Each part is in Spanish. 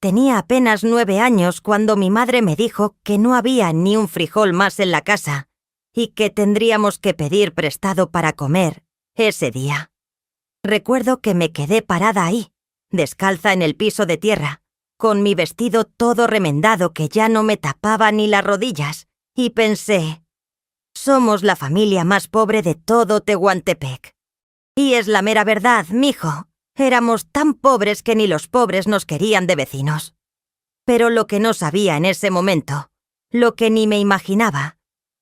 Tenía apenas 9 años cuando mi madre me dijo que no había ni un frijol más en la casa y que tendríamos que pedir prestado para comer ese día. Recuerdo que me quedé parada ahí, descalza en el piso de tierra, con mi vestido todo remendado que ya no me tapaba ni las rodillas, y pensé, somos la familia más pobre de todo Tehuantepec. Y es la mera verdad, mijo. Éramos tan pobres que ni los pobres nos querían de vecinos. Pero lo que no sabía en ese momento, lo que ni me imaginaba,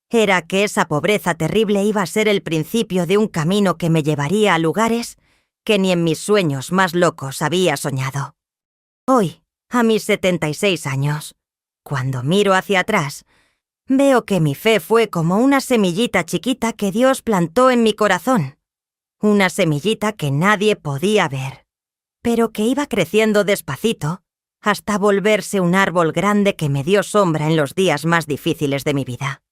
era que esa pobreza terrible iba a ser el principio de un camino que me llevaría a lugares que ni en mis sueños más locos había soñado. Hoy, a mis 76 años, cuando miro hacia atrás, veo que mi fe fue como una semillita chiquita que Dios plantó en mi corazón. Una semillita que nadie podía ver, pero que iba creciendo despacito hasta volverse un árbol grande que me dio sombra en los días más difíciles de mi vida.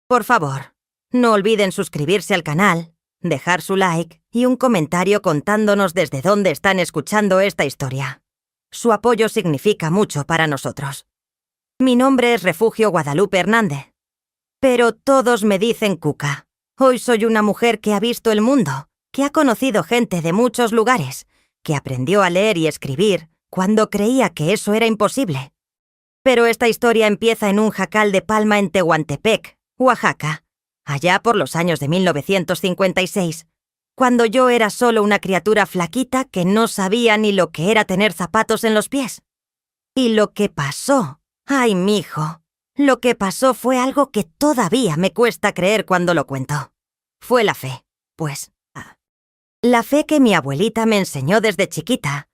Por favor, no olviden suscribirse al canal, dejar su like y un comentario contándonos desde dónde están escuchando esta historia. Su apoyo significa mucho para nosotros. Mi nombre es Refugio Guadalupe Hernández, pero todos me dicen Cuca. Hoy soy una mujer que ha visto el mundo, que ha conocido gente de muchos lugares, que aprendió a leer y escribir cuando creía que eso era imposible. Pero esta historia empieza en un jacal de palma en Tehuantepec, Oaxaca, allá por los años de 1956, cuando yo era solo una criatura flaquita que no sabía ni lo que era tener zapatos en los pies. Y lo que pasó, ay, mijo, lo que pasó fue algo que todavía me cuesta creer cuando lo cuento. Fue la fe, pues. La fe que mi abuelita me enseñó desde chiquita.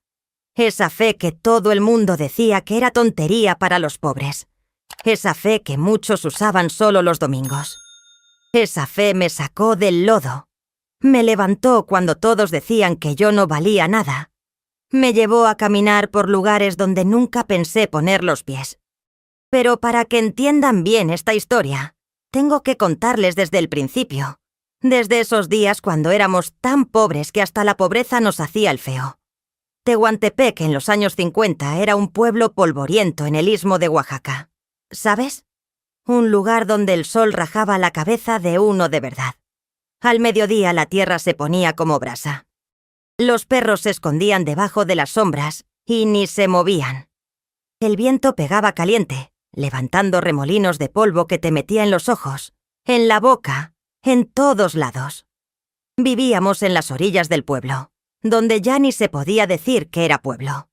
Esa fe que todo el mundo decía que era tontería para los pobres. Esa fe que muchos usaban solo los domingos. Esa fe me sacó del lodo. Me levantó cuando todos decían que yo no valía nada. Me llevó a caminar por lugares donde nunca pensé poner los pies. Pero para que entiendan bien esta historia, tengo que contarles desde el principio. Desde esos días cuando éramos tan pobres que hasta la pobreza nos hacía el feo. Tehuantepec en los años 50 era un pueblo polvoriento en el istmo de Oaxaca. ¿Sabes? Un lugar donde el sol rajaba la cabeza de uno de verdad. Al mediodía la tierra se ponía como brasa. Los perros se escondían debajo de las sombras y ni se movían. El viento pegaba caliente, levantando remolinos de polvo que te metía en los ojos, en la boca, en todos lados. Vivíamos en las orillas del pueblo, donde ya ni se podía decir que era pueblo.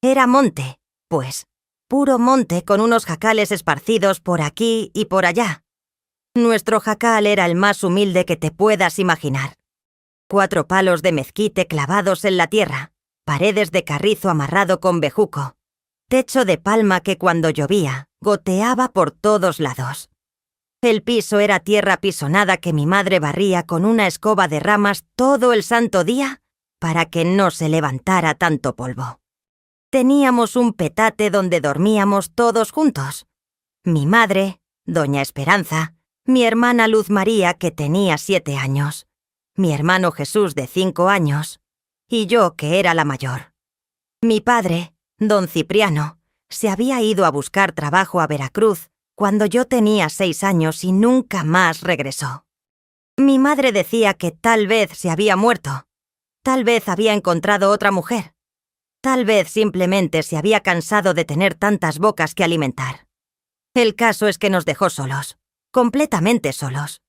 Era monte, pues, puro monte con unos jacales esparcidos por aquí y por allá. Nuestro jacal era el más humilde que te puedas imaginar. 4 palos de mezquite clavados en la tierra, paredes de carrizo amarrado con bejuco, techo de palma que cuando llovía goteaba por todos lados. El piso era tierra pisonada que mi madre barría con una escoba de ramas todo el santo día para que no se levantara tanto polvo. Teníamos un petate donde dormíamos todos juntos. Mi madre, doña Esperanza, mi hermana Luz María, que tenía 7 años, mi hermano Jesús, de 5 años, y yo, que era la mayor. Mi padre, don Cipriano, se había ido a buscar trabajo a Veracruz cuando yo tenía 6 años y nunca más regresó. Mi madre decía que tal vez se había muerto, tal vez había encontrado otra mujer, tal vez simplemente se había cansado de tener tantas bocas que alimentar. El caso es que nos dejó solos, completamente solos.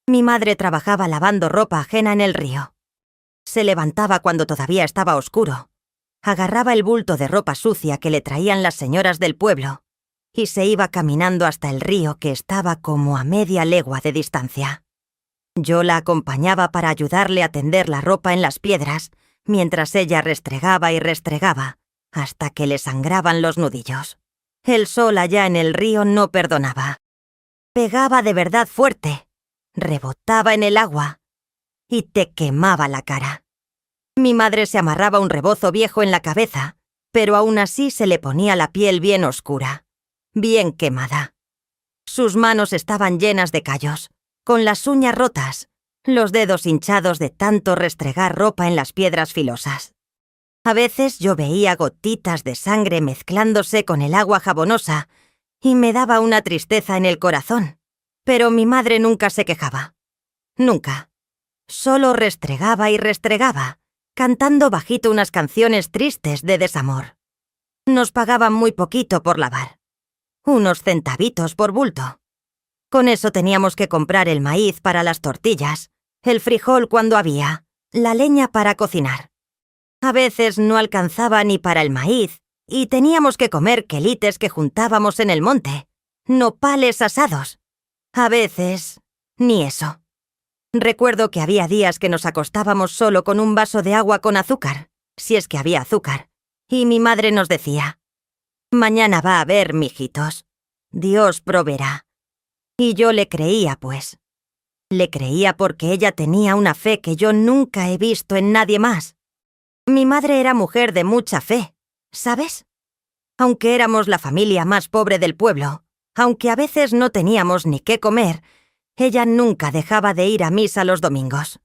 Mi madre trabajaba lavando ropa ajena en el río. Se levantaba cuando todavía estaba oscuro, agarraba el bulto de ropa sucia que le traían las señoras del pueblo y se iba caminando hasta el río que estaba como a media legua de distancia. Yo la acompañaba para ayudarle a tender la ropa en las piedras, mientras ella restregaba y restregaba, hasta que le sangraban los nudillos. El sol allá en el río no perdonaba. Pegaba de verdad fuerte, rebotaba en el agua y te quemaba la cara. Mi madre se amarraba un rebozo viejo en la cabeza, pero aún así se le ponía la piel bien oscura, bien quemada. Sus manos estaban llenas de callos, con las uñas rotas, los dedos hinchados de tanto restregar ropa en las piedras filosas. A veces yo veía gotitas de sangre mezclándose con el agua jabonosa y me daba una tristeza en el corazón, pero mi madre nunca se quejaba. Nunca. Solo restregaba y restregaba, cantando bajito unas canciones tristes de desamor. Nos pagaban muy poquito por lavar. Unos centavitos por bulto. Con eso teníamos que comprar el maíz para las tortillas, el frijol cuando había, la leña para cocinar. A veces no alcanzaba ni para el maíz y teníamos que comer quelites que juntábamos en el monte, nopales asados. A veces, ni eso. Recuerdo que había días que nos acostábamos solo con un vaso de agua con azúcar, si es que había azúcar, y mi madre nos decía: «Mañana va a haber, mijitos. Dios proveerá». Y yo le creía, pues. Le creía porque ella tenía una fe que yo nunca he visto en nadie más. Mi madre era mujer de mucha fe, ¿sabes? Aunque éramos la familia más pobre del pueblo, aunque a veces no teníamos ni qué comer, ella nunca dejaba de ir a misa los domingos.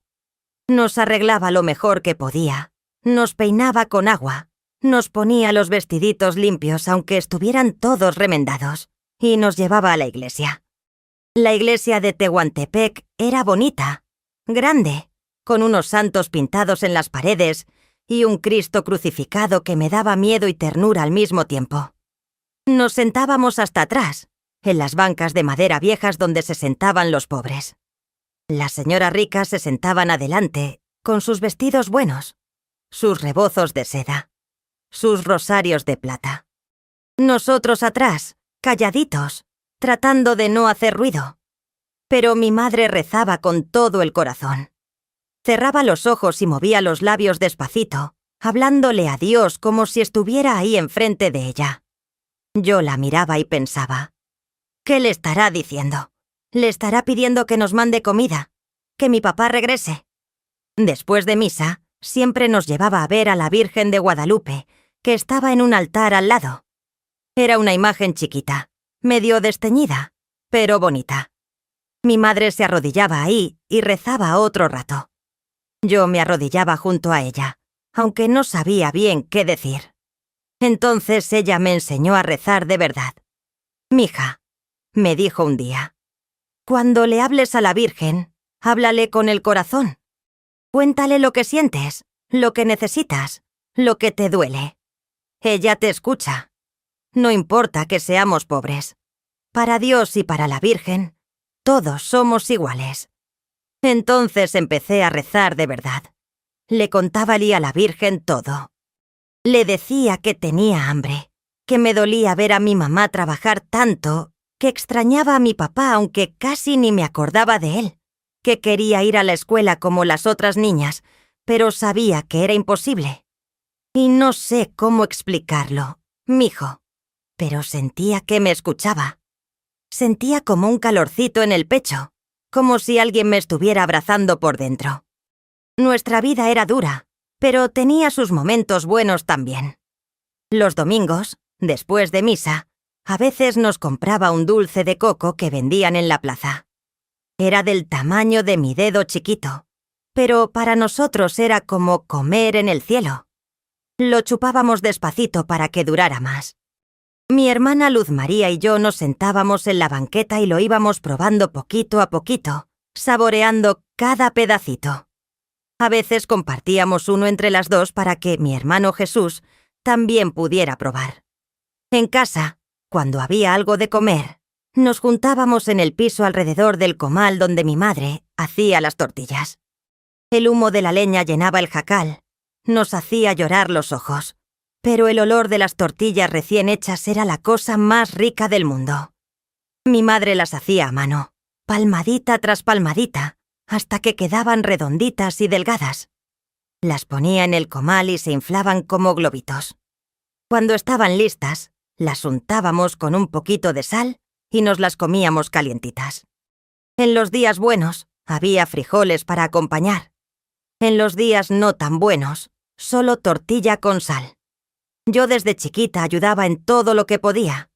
Nos arreglaba lo mejor que podía, nos peinaba con agua, nos ponía los vestiditos limpios aunque estuvieran todos remendados, y nos llevaba a la iglesia. La iglesia de Tehuantepec era bonita, grande, con unos santos pintados en las paredes y un Cristo crucificado que me daba miedo y ternura al mismo tiempo. Nos sentábamos hasta atrás, en las bancas de madera viejas donde se sentaban los pobres. Las señoras ricas se sentaban adelante, con sus vestidos buenos, sus rebozos de seda, sus rosarios de plata. Nosotros atrás, calladitos, tratando de no hacer ruido. Pero mi madre rezaba con todo el corazón. Cerraba los ojos y movía los labios despacito, hablándole a Dios como si estuviera ahí enfrente de ella. Yo la miraba y pensaba: ¿qué le estará diciendo? ¿Le estará pidiendo que nos mande comida? ¿Que mi papá regrese? Después de misa, siempre nos llevaba a ver a la Virgen de Guadalupe, que estaba en un altar al lado. Era una imagen chiquita, medio desteñida, pero bonita. Mi madre se arrodillaba ahí y rezaba otro rato. Yo me arrodillaba junto a ella, aunque no sabía bien qué decir. Entonces ella me enseñó a rezar de verdad. «Mija», me dijo un día, «cuando le hables a la Virgen, háblale con el corazón. Cuéntale lo que sientes, lo que necesitas, lo que te duele. Ella te escucha. No importa que seamos pobres. Para Dios y para la Virgen, todos somos iguales». Entonces empecé a rezar de verdad. Le contábale a la Virgen todo. Le decía que tenía hambre, que me dolía ver a mi mamá trabajar tanto, que extrañaba a mi papá aunque casi ni me acordaba de él, que quería ir a la escuela como las otras niñas, pero sabía que era imposible. Y no sé cómo explicarlo, mijo, pero sentía que me escuchaba. Sentía como un calorcito en el pecho, como si alguien me estuviera abrazando por dentro. Nuestra vida era dura, pero tenía sus momentos buenos también. Los domingos, después de misa, a veces nos compraba un dulce de coco que vendían en la plaza. Era del tamaño de mi dedo chiquito, pero para nosotros era como comer en el cielo. Lo chupábamos despacito para que durara más. Mi hermana Luz María y yo nos sentábamos en la banqueta y lo íbamos probando poquito a poquito, saboreando cada pedacito. A veces compartíamos uno entre las dos para que mi hermano Jesús también pudiera probar. En casa, cuando había algo de comer, nos juntábamos en el piso alrededor del comal donde mi madre hacía las tortillas. El humo de la leña llenaba el jacal, nos hacía llorar los ojos. Pero el olor de las tortillas recién hechas era la cosa más rica del mundo. Mi madre las hacía a mano, palmadita tras palmadita, hasta que quedaban redonditas y delgadas. Las ponía en el comal y se inflaban como globitos. Cuando estaban listas, las untábamos con un poquito de sal y nos las comíamos calientitas. En los días buenos, había frijoles para acompañar. En los días no tan buenos, solo tortilla con sal. Yo desde chiquita ayudaba en todo lo que podía.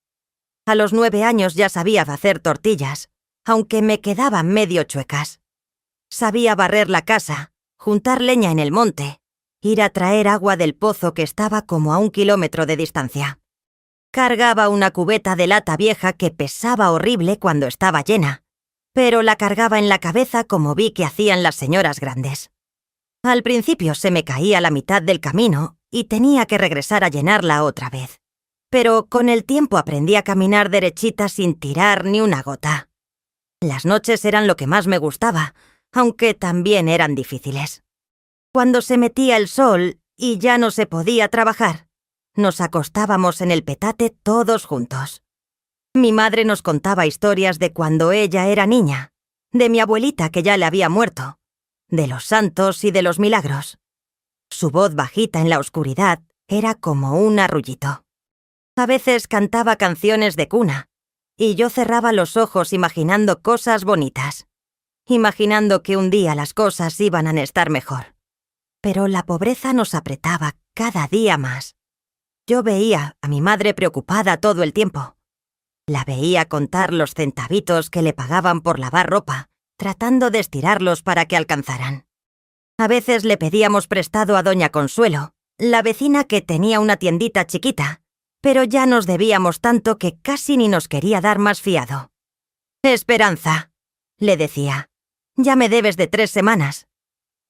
A los 9 años ya sabía hacer tortillas, aunque me quedaban medio chuecas. Sabía barrer la casa, juntar leña en el monte ir a traer agua del pozo que estaba como a 1 kilómetro de distancia. Cargaba una cubeta de lata vieja que pesaba horrible cuando estaba llena, pero la cargaba en la cabeza como vi que hacían las señoras grandes. Al principio se me caía la mitad del camino y tenía que regresar a llenarla otra vez. Pero con el tiempo aprendí a caminar derechita sin tirar ni una gota. Las noches eran lo que más me gustaba, aunque también eran difíciles. Cuando se metía el sol y ya no se podía trabajar, nos acostábamos en el petate todos juntos. Mi madre nos contaba historias de cuando ella era niña, de mi abuelita que ya le había muerto, de los santos y de los milagros. Su voz bajita en la oscuridad era como un arrullito. A veces cantaba canciones de cuna, y yo cerraba los ojos imaginando cosas bonitas, imaginando que un día las cosas iban a estar mejor. Pero la pobreza nos apretaba cada día más. Yo veía a mi madre preocupada todo el tiempo. La veía contar los centavitos que le pagaban por lavar ropa, tratando de estirarlos para que alcanzaran. A veces le pedíamos prestado a doña Consuelo, la vecina que tenía una tiendita chiquita, pero ya nos debíamos tanto que casi ni nos quería dar más fiado. «Esperanza», le decía, «ya me debes de 3 semanas.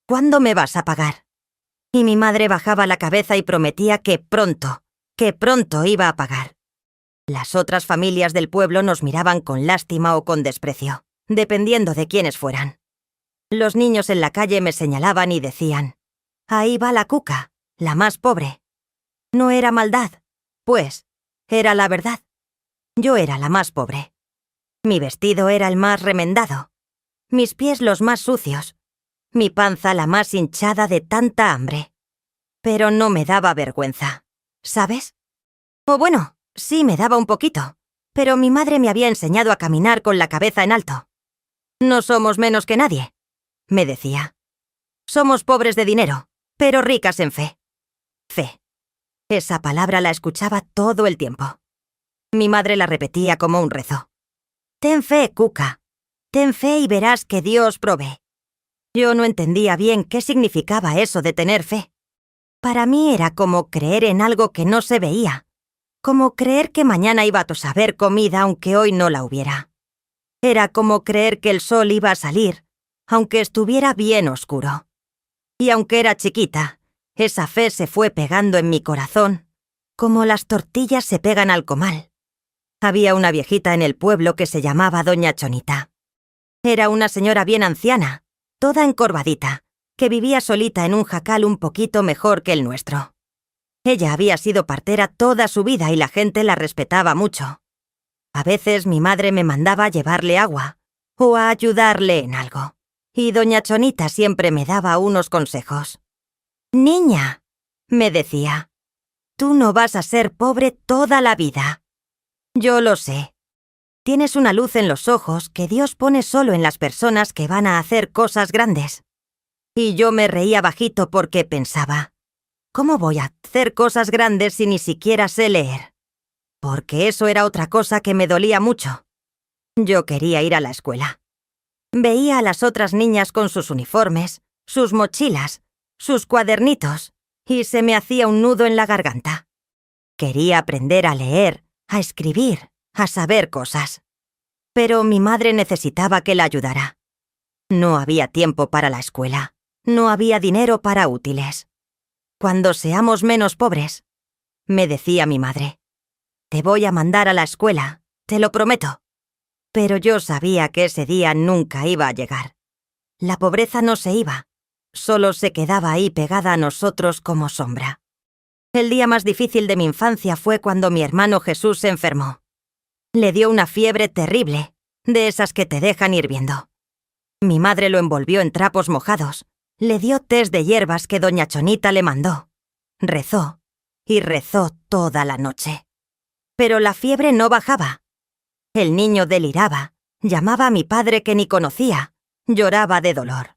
¿Cuándo me vas a pagar?» Y mi madre bajaba la cabeza y prometía que pronto iba a pagar. Las otras familias del pueblo nos miraban con lástima o con desprecio, dependiendo de quiénes fueran. Los niños en la calle me señalaban y decían, «Ahí va la Cuca, la más pobre». No era maldad, pues era la verdad. Yo era la más pobre. Mi vestido era el más remendado, mis pies los más sucios, mi panza la más hinchada de tanta hambre. Pero no me daba vergüenza, ¿sabes? O bueno, sí me daba un poquito, pero mi madre me había enseñado a caminar con la cabeza en alto. «No somos menos que nadie», me decía. «Somos pobres de dinero, pero ricas en fe». Fe. Esa palabra la escuchaba todo el tiempo. Mi madre la repetía como un rezo. «Ten fe, Cuca. Ten fe y verás que Dios provee». Yo no entendía bien qué significaba eso de tener fe. Para mí era como creer en algo que no se veía, como creer que mañana iba a haber comida aunque hoy no la hubiera. Era como creer que el sol iba a salir, aunque estuviera bien oscuro. Y aunque era chiquita, esa fe se fue pegando en mi corazón, como las tortillas se pegan al comal. Había una viejita en el pueblo que se llamaba Doña Chonita. Era una señora bien anciana, toda encorvadita, que vivía solita en un jacal un poquito mejor que el nuestro. Ella había sido partera toda su vida y la gente la respetaba mucho. A veces mi madre me mandaba a llevarle agua o a ayudarle en algo, y Doña Chonita siempre me daba unos consejos. «Niña», me decía, «tú no vas a ser pobre toda la vida. Yo lo sé. Tienes una luz en los ojos que Dios pone solo en las personas que van a hacer cosas grandes». Y yo me reía bajito porque pensaba, ¿cómo voy a hacer cosas grandes si ni siquiera sé leer? Porque eso era otra cosa que me dolía mucho. Yo quería ir a la escuela. Veía a las otras niñas con sus uniformes, sus mochilas, sus cuadernitos, y se me hacía un nudo en la garganta. Quería aprender a leer, a escribir, a saber cosas. Pero mi madre necesitaba que la ayudara. No había tiempo para la escuela, no había dinero para útiles. «Cuando seamos menos pobres», me decía mi madre, «te voy a mandar a la escuela, te lo prometo». Pero yo sabía que ese día nunca iba a llegar. La pobreza no se iba, solo se quedaba ahí pegada a nosotros como sombra. El día más difícil de mi infancia fue cuando mi hermano Jesús se enfermó. Le dio una fiebre terrible, de esas que te dejan hirviendo. Mi madre lo envolvió en trapos mojados, le dio tés de hierbas que doña Chonita le mandó. Rezó, y rezó toda la noche. Pero la fiebre no bajaba. El niño deliraba, llamaba a mi padre que ni conocía, lloraba de dolor.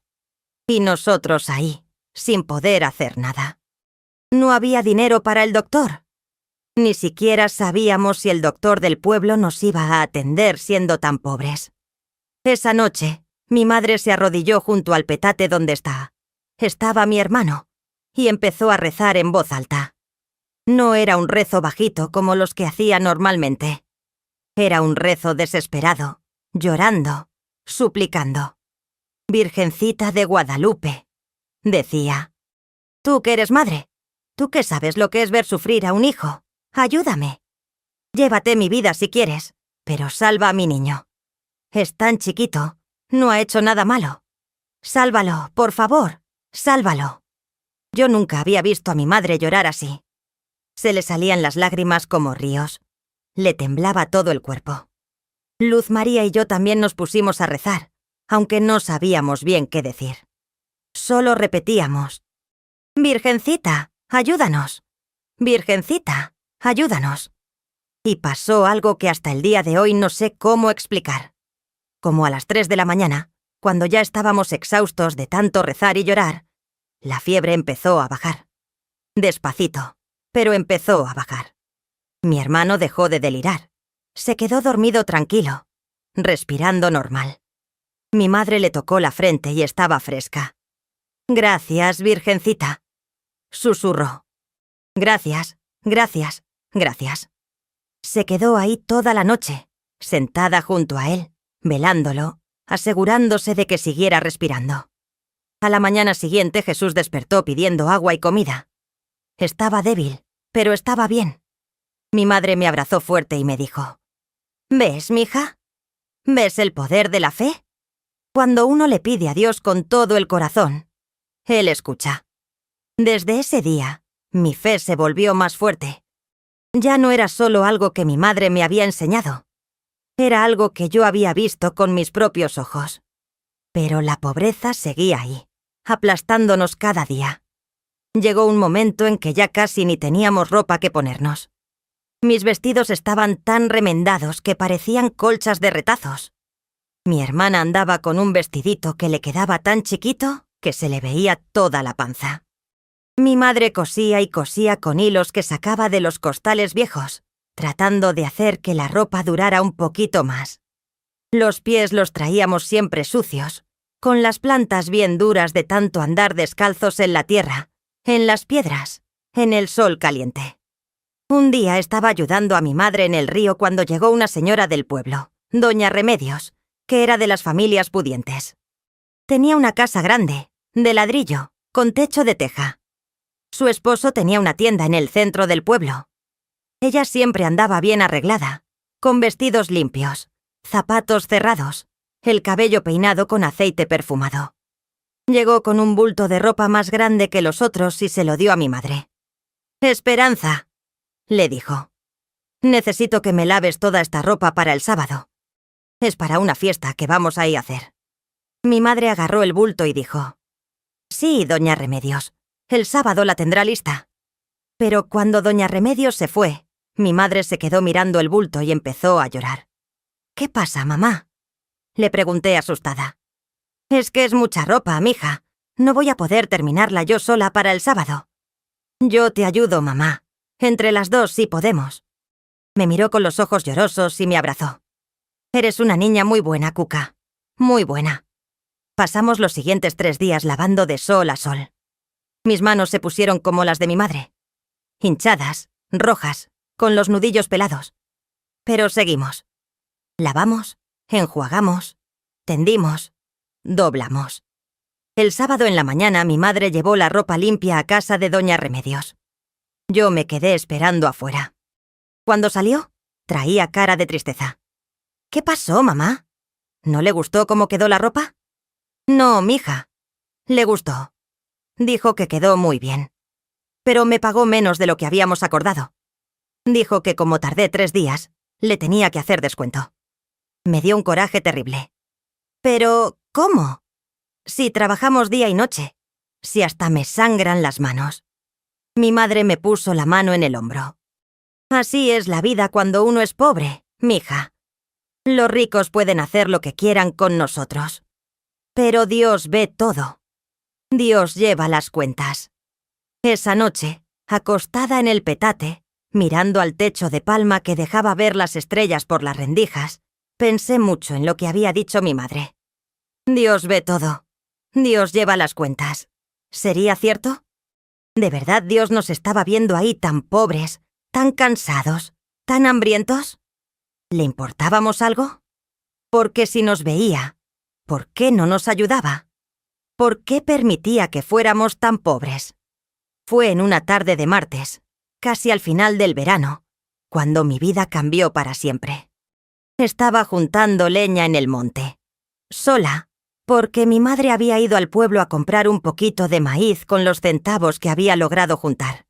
Y nosotros ahí, sin poder hacer nada. No había dinero para el doctor. Ni siquiera sabíamos si el doctor del pueblo nos iba a atender siendo tan pobres. Esa noche, mi madre se arrodilló junto al petate donde estaba mi hermano, y empezó a rezar en voz alta. No era un rezo bajito como los que hacía normalmente. Era un rezo desesperado, llorando, suplicando. Virgencita de Guadalupe, decía. Tú que eres madre, tú que sabes lo que es ver sufrir a un hijo, ayúdame. Llévate mi vida si quieres, pero salva a mi niño. Es tan chiquito, no ha hecho nada malo. Sálvalo, por favor, sálvalo. Yo nunca había visto a mi madre llorar así. Se le salían las lágrimas como ríos. Le temblaba todo el cuerpo. Luz María y yo también nos pusimos a rezar, aunque no sabíamos bien qué decir. Solo repetíamos: «Virgencita, ayúdanos. Virgencita, ayúdanos». Y pasó algo que hasta el día de hoy no sé cómo explicar. Como a las 3 de la mañana, cuando ya estábamos exhaustos de tanto rezar y llorar, la fiebre empezó a bajar. Despacito, pero empezó a bajar. Mi hermano dejó de delirar. Se quedó dormido tranquilo, respirando normal. Mi madre le tocó la frente y estaba fresca. «Gracias, Virgencita», susurró. «Gracias, gracias, gracias». Se quedó ahí toda la noche, sentada junto a él, velándolo, asegurándose de que siguiera respirando. A la mañana siguiente Jesús despertó pidiendo agua y comida. Estaba débil, pero estaba bien. Mi madre me abrazó fuerte y me dijo: «¿Ves, mija? ¿Ves el poder de la fe? Cuando uno le pide a Dios con todo el corazón, Él escucha». Desde ese día, mi fe se volvió más fuerte. Ya no era solo algo que mi madre me había enseñado. Era algo que yo había visto con mis propios ojos. Pero la pobreza seguía ahí, aplastándonos cada día. Llegó un momento en que ya casi ni teníamos ropa que ponernos. Mis vestidos estaban tan remendados que parecían colchas de retazos. Mi hermana andaba con un vestidito que le quedaba tan chiquito que se le veía toda la panza. Mi madre cosía y cosía con hilos que sacaba de los costales viejos, tratando de hacer que la ropa durara un poquito más. Los pies los traíamos siempre sucios, con las plantas bien duras de tanto andar descalzos en la tierra, en las piedras, en el sol caliente. Un día estaba ayudando a mi madre en el río cuando llegó una señora del pueblo, doña Remedios, que era de las familias pudientes. Tenía una casa grande, de ladrillo, con techo de teja. Su esposo tenía una tienda en el centro del pueblo. Ella siempre andaba bien arreglada, con vestidos limpios, zapatos cerrados, el cabello peinado con aceite perfumado. Llegó con un bulto de ropa más grande que los otros y se lo dio a mi madre. «Esperanza», le dijo, «necesito que me laves toda esta ropa para el sábado. Es para una fiesta que vamos a ir a hacer». Mi madre agarró el bulto y dijo: «Sí, doña Remedios, el sábado la tendrá lista». Pero cuando doña Remedios se fue, mi madre se quedó mirando el bulto y empezó a llorar. «¿Qué pasa, mamá?», le pregunté asustada. «Es que es mucha ropa, mija. No voy a poder terminarla yo sola para el sábado». «Yo te ayudo, mamá. Entre las dos sí podemos». Me miró con los ojos llorosos y me abrazó. «Eres una niña muy buena, Cuca. Muy buena». Pasamos los siguientes 3 días lavando de sol a sol. Mis manos se pusieron como las de mi madre. Hinchadas, rojas, con los nudillos pelados. Pero seguimos. Lavamos, enjuagamos, tendimos, doblamos. El sábado en la mañana mi madre llevó la ropa limpia a casa de doña Remedios. Yo me quedé esperando afuera. Cuando salió, traía cara de tristeza. «¿Qué pasó, mamá? ¿No le gustó cómo quedó la ropa?» «No, mija. Le gustó. Dijo que quedó muy bien. Pero me pagó menos de lo que habíamos acordado. Dijo que como tardé 3 días, le tenía que hacer descuento». Me dio un coraje terrible. «¿Pero cómo? Si trabajamos día y noche. Si hasta me sangran las manos». Mi madre me puso la mano en el hombro. «Así es la vida cuando uno es pobre, mija. Los ricos pueden hacer lo que quieran con nosotros. Pero Dios ve todo. Dios lleva las cuentas». Esa noche, acostada en el petate, mirando al techo de palma que dejaba ver las estrellas por las rendijas, pensé mucho en lo que había dicho mi madre. Dios ve todo. Dios lleva las cuentas. ¿Sería cierto? ¿De verdad Dios nos estaba viendo ahí tan pobres, tan cansados, tan hambrientos? ¿Le importábamos algo? Porque si nos veía, ¿por qué no nos ayudaba? ¿Por qué permitía que fuéramos tan pobres? Fue en una tarde de martes, casi al final del verano, cuando mi vida cambió para siempre. Estaba juntando leña en el monte, sola, porque mi madre había ido al pueblo a comprar un poquito de maíz con los centavos que había logrado juntar.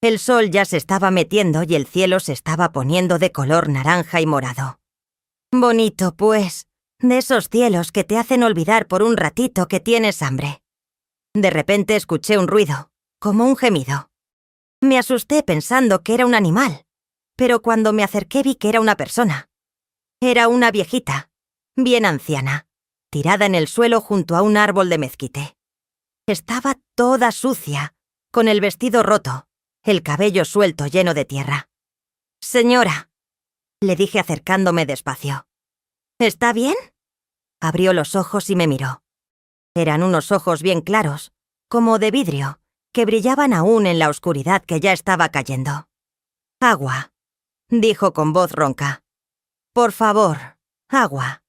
El sol ya se estaba metiendo y el cielo se estaba poniendo de color naranja y morado. Bonito, pues, de esos cielos que te hacen olvidar por un ratito que tienes hambre. De repente escuché un ruido, como un gemido. Me asusté pensando que era un animal, pero cuando me acerqué vi que era una persona. Era una viejita, bien anciana, tirada en el suelo junto a un árbol de mezquite. Estaba toda sucia, con el vestido roto, el cabello suelto lleno de tierra. «Señora», le dije acercándome despacio. «¿Está bien?» Abrió los ojos y me miró. Eran unos ojos bien claros, como de vidrio, que brillaban aún en la oscuridad que ya estaba cayendo. «Agua», dijo con voz ronca. «Por favor, agua».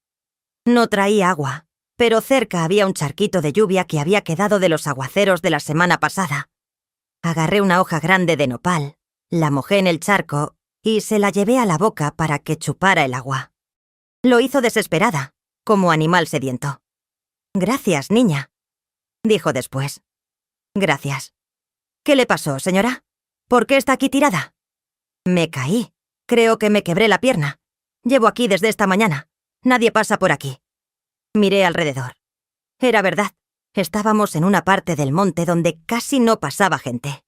No traía agua, pero cerca había un charquito de lluvia que había quedado de los aguaceros de la semana pasada. Agarré una hoja grande de nopal, la mojé en el charco y se la llevé a la boca para que chupara el agua. Lo hizo desesperada, como animal sediento. «Gracias, niña», dijo después. «Gracias». «¿Qué le pasó, señora? ¿Por qué está aquí tirada?» «Me caí. Creo que me quebré la pierna. Llevo aquí desde esta mañana. Nadie pasa por aquí». Miré alrededor. Era verdad. Estábamos en una parte del monte donde casi no pasaba gente.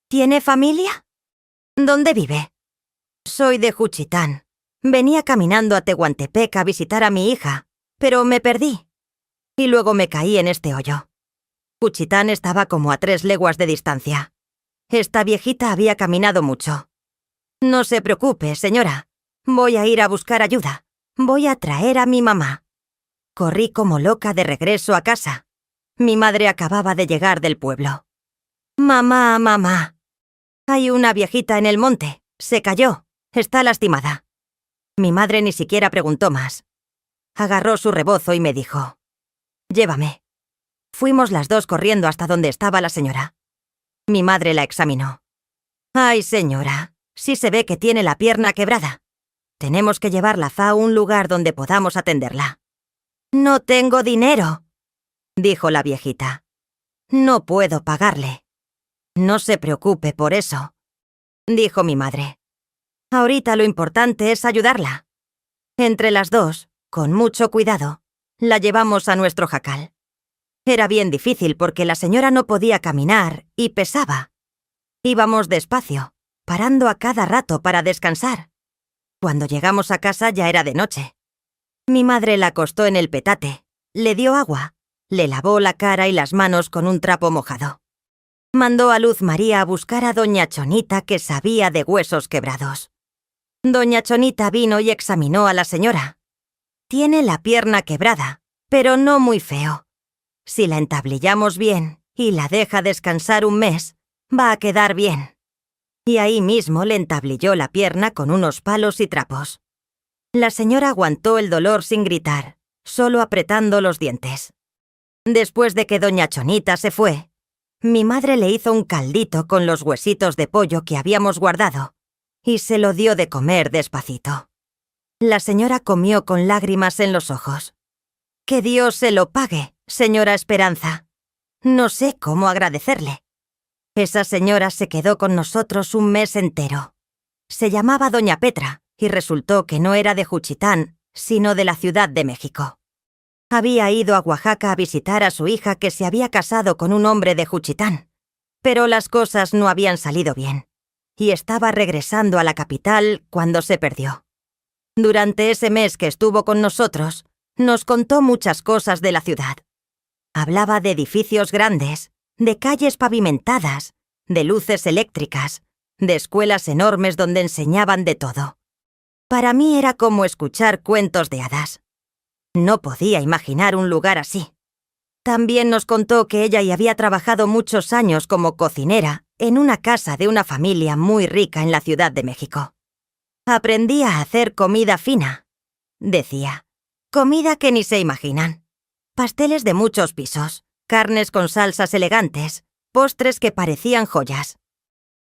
«¿Tiene familia?» «¿Dónde vive?» «Soy de Juchitán. Venía caminando a Tehuantepec a visitar a mi hija, pero me perdí. Y luego me caí en este hoyo». Juchitán estaba como a 3 leguas de distancia. Esta viejita había caminado mucho. «No se preocupe, señora. Voy a ir a buscar ayuda. Voy a traer a mi mamá». Corrí como loca de regreso a casa. Mi madre acababa de llegar del pueblo. «Mamá, mamá. Hay una viejita en el monte. Se cayó. Está lastimada». Mi madre ni siquiera preguntó más. Agarró su rebozo y me dijo: «Llévame». Fuimos las dos corriendo hasta donde estaba la señora. Mi madre la examinó. «Ay, señora, sí se ve que tiene la pierna quebrada. Tenemos que llevarla a un lugar donde podamos atenderla». «No tengo dinero», dijo la viejita. «No puedo pagarle». «No se preocupe por eso», dijo mi madre. «Ahorita lo importante es ayudarla». Entre las dos, con mucho cuidado, la llevamos a nuestro jacal. Era bien difícil porque la señora no podía caminar y pesaba. Íbamos despacio, parando a cada rato para descansar. Cuando llegamos a casa ya era de noche. Mi madre la acostó en el petate, le dio agua, le lavó la cara y las manos con un trapo mojado. Mandó a Luz María a buscar a doña Chonita, que sabía de huesos quebrados. Doña Chonita vino y examinó a la señora. «Tiene la pierna quebrada, pero no muy feo. Si la entablillamos bien y la deja descansar un mes, va a quedar bien». Y ahí mismo le entablilló la pierna con unos palos y trapos. La señora aguantó el dolor sin gritar, solo apretando los dientes. Después de que doña Chonita se fue, mi madre le hizo un caldito con los huesitos de pollo que habíamos guardado y se lo dio de comer despacito. La señora comió con lágrimas en los ojos. «Que Dios se lo pague, señora Esperanza. No sé cómo agradecerle». Esa señora se quedó con nosotros un mes entero. Se llamaba doña Petra y resultó que no era de Juchitán, sino de la Ciudad de México. Había ido a Oaxaca a visitar a su hija, que se había casado con un hombre de Juchitán, pero las cosas no habían salido bien, y estaba regresando a la capital cuando se perdió. Durante ese mes que estuvo con nosotros, nos contó muchas cosas de la ciudad. Hablaba de edificios grandes, de calles pavimentadas, de luces eléctricas, de escuelas enormes donde enseñaban de todo. Para mí era como escuchar cuentos de hadas. No podía imaginar un lugar así. También nos contó que ella ya había trabajado muchos años como cocinera en una casa de una familia muy rica en la Ciudad de México. Aprendí a hacer comida fina, decía. Comida que ni se imaginan. Pasteles de muchos pisos, carnes con salsas elegantes, postres que parecían joyas.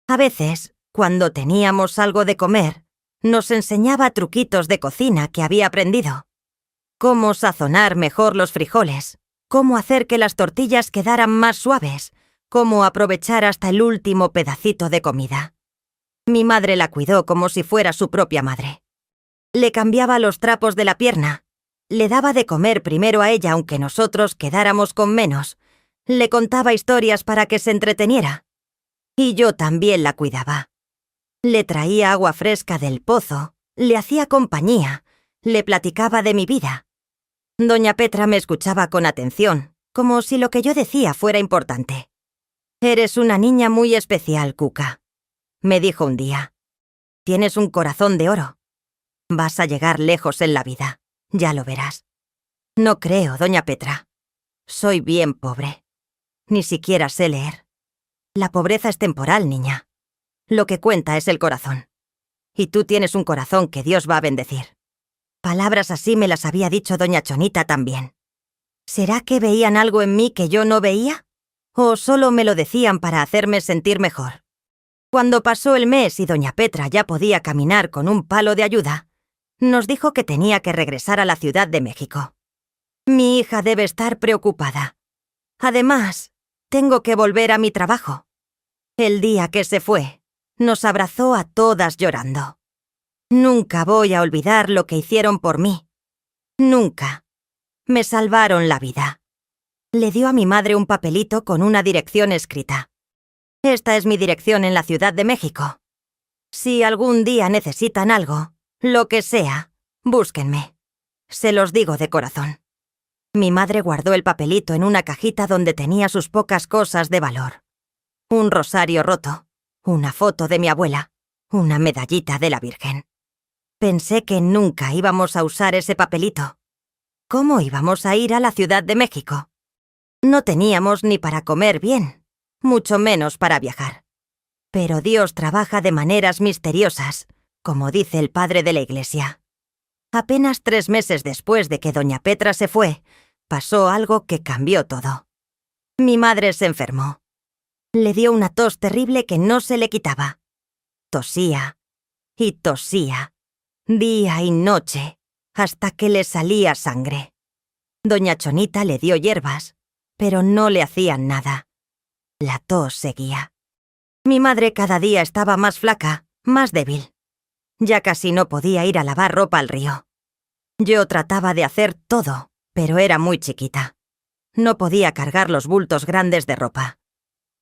A veces, cuando teníamos algo de comer, nos enseñaba truquitos de cocina que había aprendido. Cómo sazonar mejor los frijoles, cómo hacer que las tortillas quedaran más suaves, cómo aprovechar hasta el último pedacito de comida. Mi madre la cuidó como si fuera su propia madre. Le cambiaba los trapos de la pierna, le daba de comer primero a ella aunque nosotros quedáramos con menos, le contaba historias para que se entreteniera. Y yo también la cuidaba. Le traía agua fresca del pozo, le hacía compañía, le platicaba de mi vida. Doña Petra me escuchaba con atención, como si lo que yo decía fuera importante. «Eres una niña muy especial, Cuca», me dijo un día. «Tienes un corazón de oro. Vas a llegar lejos en la vida, ya lo verás». «No creo, doña Petra. Soy bien pobre. Ni siquiera sé leer. La pobreza es temporal, niña. Lo que cuenta es el corazón. Y tú tienes un corazón que Dios va a bendecir». Palabras así me las había dicho doña Chonita también. ¿Será que veían algo en mí que yo no veía? ¿O solo me lo decían para hacerme sentir mejor? Cuando pasó el mes y doña Petra ya podía caminar con un palo de ayuda, nos dijo que tenía que regresar a la Ciudad de México. Mi hija debe estar preocupada. Además, tengo que volver a mi trabajo. El día que se fue, nos abrazó a todas llorando. Nunca voy a olvidar lo que hicieron por mí. Nunca. Me salvaron la vida. Le dio a mi madre un papelito con una dirección escrita. Esta es mi dirección en la Ciudad de México. Si algún día necesitan algo, lo que sea, búsquenme. Se los digo de corazón. Mi madre guardó el papelito en una cajita donde tenía sus pocas cosas de valor. Un rosario roto, una foto de mi abuela, una medallita de la Virgen. Pensé que nunca íbamos a usar ese papelito. ¿Cómo íbamos a ir a la Ciudad de México? No teníamos ni para comer bien, mucho menos para viajar. Pero Dios trabaja de maneras misteriosas, como dice el padre de la iglesia. Apenas 3 meses después de que doña Petra se fue, pasó algo que cambió todo. Mi madre se enfermó. Le dio una tos terrible que no se le quitaba. Tosía y tosía, día y noche, hasta que le salía sangre. Doña Chonita le dio hierbas, pero no le hacían nada. La tos seguía. Mi madre cada día estaba más flaca, más débil. Ya casi no podía ir a lavar ropa al río. Yo trataba de hacer todo, pero era muy chiquita. No podía cargar los bultos grandes de ropa.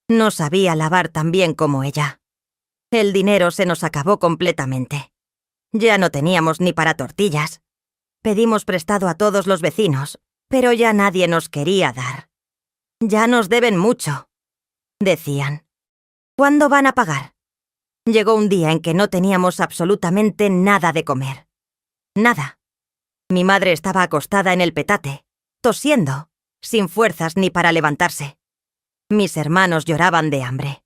No sabía lavar tan bien como ella. El dinero se nos acabó completamente. Ya no teníamos ni para tortillas. Pedimos prestado a todos los vecinos, pero ya nadie nos quería dar. «Ya nos deben mucho», decían. «¿Cuándo van a pagar?» Llegó un día en que no teníamos absolutamente nada de comer. Nada. Mi madre estaba acostada en el petate, tosiendo, sin fuerzas ni para levantarse. Mis hermanos lloraban de hambre.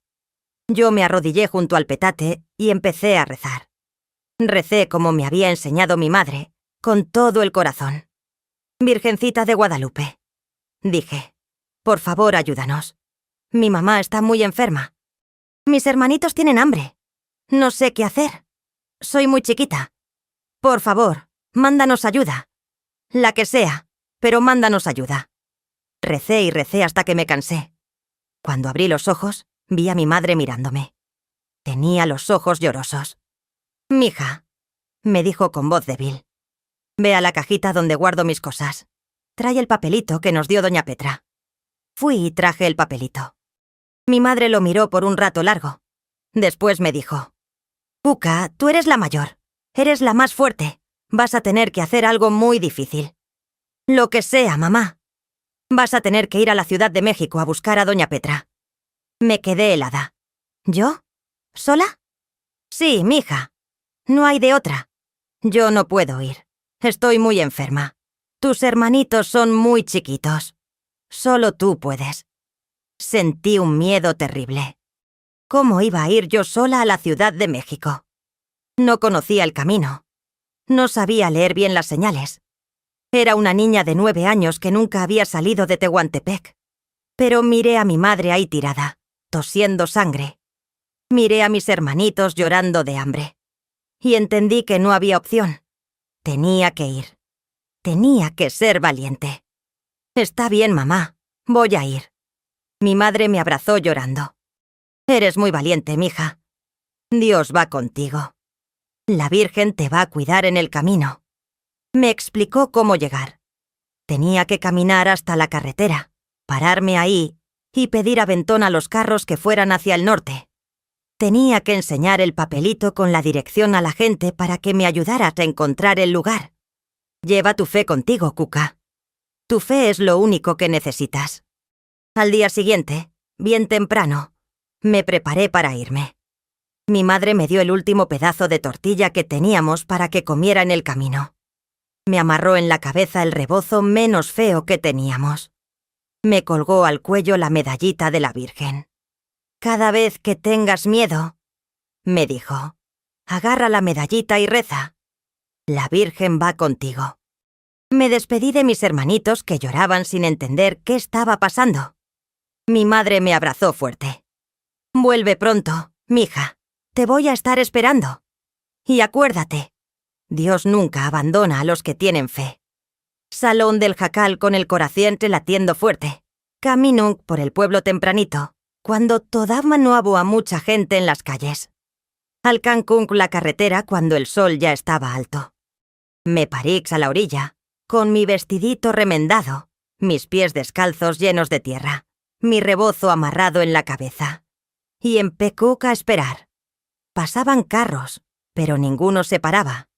Yo me arrodillé junto al petate y empecé a rezar. Recé como me había enseñado mi madre, con todo el corazón. «Virgencita de Guadalupe», dije, «por favor, ayúdanos. Mi mamá está muy enferma. Mis hermanitos tienen hambre. No sé qué hacer. Soy muy chiquita. Por favor, mándanos ayuda. La que sea, pero mándanos ayuda». Recé y recé hasta que me cansé. Cuando abrí los ojos, vi a mi madre mirándome. Tenía los ojos llorosos. «Mija», me dijo con voz débil, «ve a la cajita donde guardo mis cosas. Trae el papelito que nos dio doña Petra». Fui y traje el papelito. Mi madre lo miró por un rato largo. Después me dijo: «Cuca, tú eres la mayor. Eres la más fuerte. Vas a tener que hacer algo muy difícil». «Lo que sea, mamá. Vas a tener que ir a la Ciudad de México a buscar a doña Petra». Me quedé helada. ¿Yo? ¿Sola? Sí, mija. No hay de otra. Yo no puedo ir. Estoy muy enferma. Tus hermanitos son muy chiquitos. Solo tú puedes. Sentí un miedo terrible. ¿Cómo iba a ir yo sola a la Ciudad de México? No conocía el camino. No sabía leer bien las señales. Era una niña de 9 años que nunca había salido de Tehuantepec. Pero miré a mi madre ahí tirada, tosiendo sangre. Miré a mis hermanitos llorando de hambre. Y entendí que no había opción. Tenía que ir. Tenía que ser valiente. Está bien, mamá. Voy a ir. Mi madre me abrazó llorando. Eres muy valiente, mija. Dios va contigo. La Virgen te va a cuidar en el camino. Me explicó cómo llegar. Tenía que caminar hasta la carretera, pararme ahí y pedir aventón a los carros que fueran hacia el norte. Tenía que enseñar el papelito con la dirección a la gente para que me ayudaras a encontrar el lugar. Lleva tu fe contigo, Cuca. Tu fe es lo único que necesitas. Al día siguiente, bien temprano, me preparé para irme. Mi madre me dio el último pedazo de tortilla que teníamos para que comiera en el camino. Me amarró en la cabeza el rebozo menos feo que teníamos. Me colgó al cuello la medallita de la Virgen. Cada vez que tengas miedo, me dijo, agarra la medallita y reza. La Virgen va contigo. Me despedí de mis hermanitos que lloraban sin entender qué estaba pasando. Mi madre me abrazó fuerte. Vuelve pronto, mija. Te voy a estar esperando. Y acuérdate, Dios nunca abandona a los que tienen fe. Salón del Jacal con el corazón latiendo fuerte. Camino por el pueblo tempranito, cuando todavía no había mucha gente en las calles. Al Cancún la carretera cuando el sol ya estaba alto. Me parix a la orilla, con mi vestidito remendado, mis pies descalzos llenos de tierra, mi rebozo amarrado en la cabeza. Y empecuc a esperar. Pasaban carros, pero ninguno se paraba.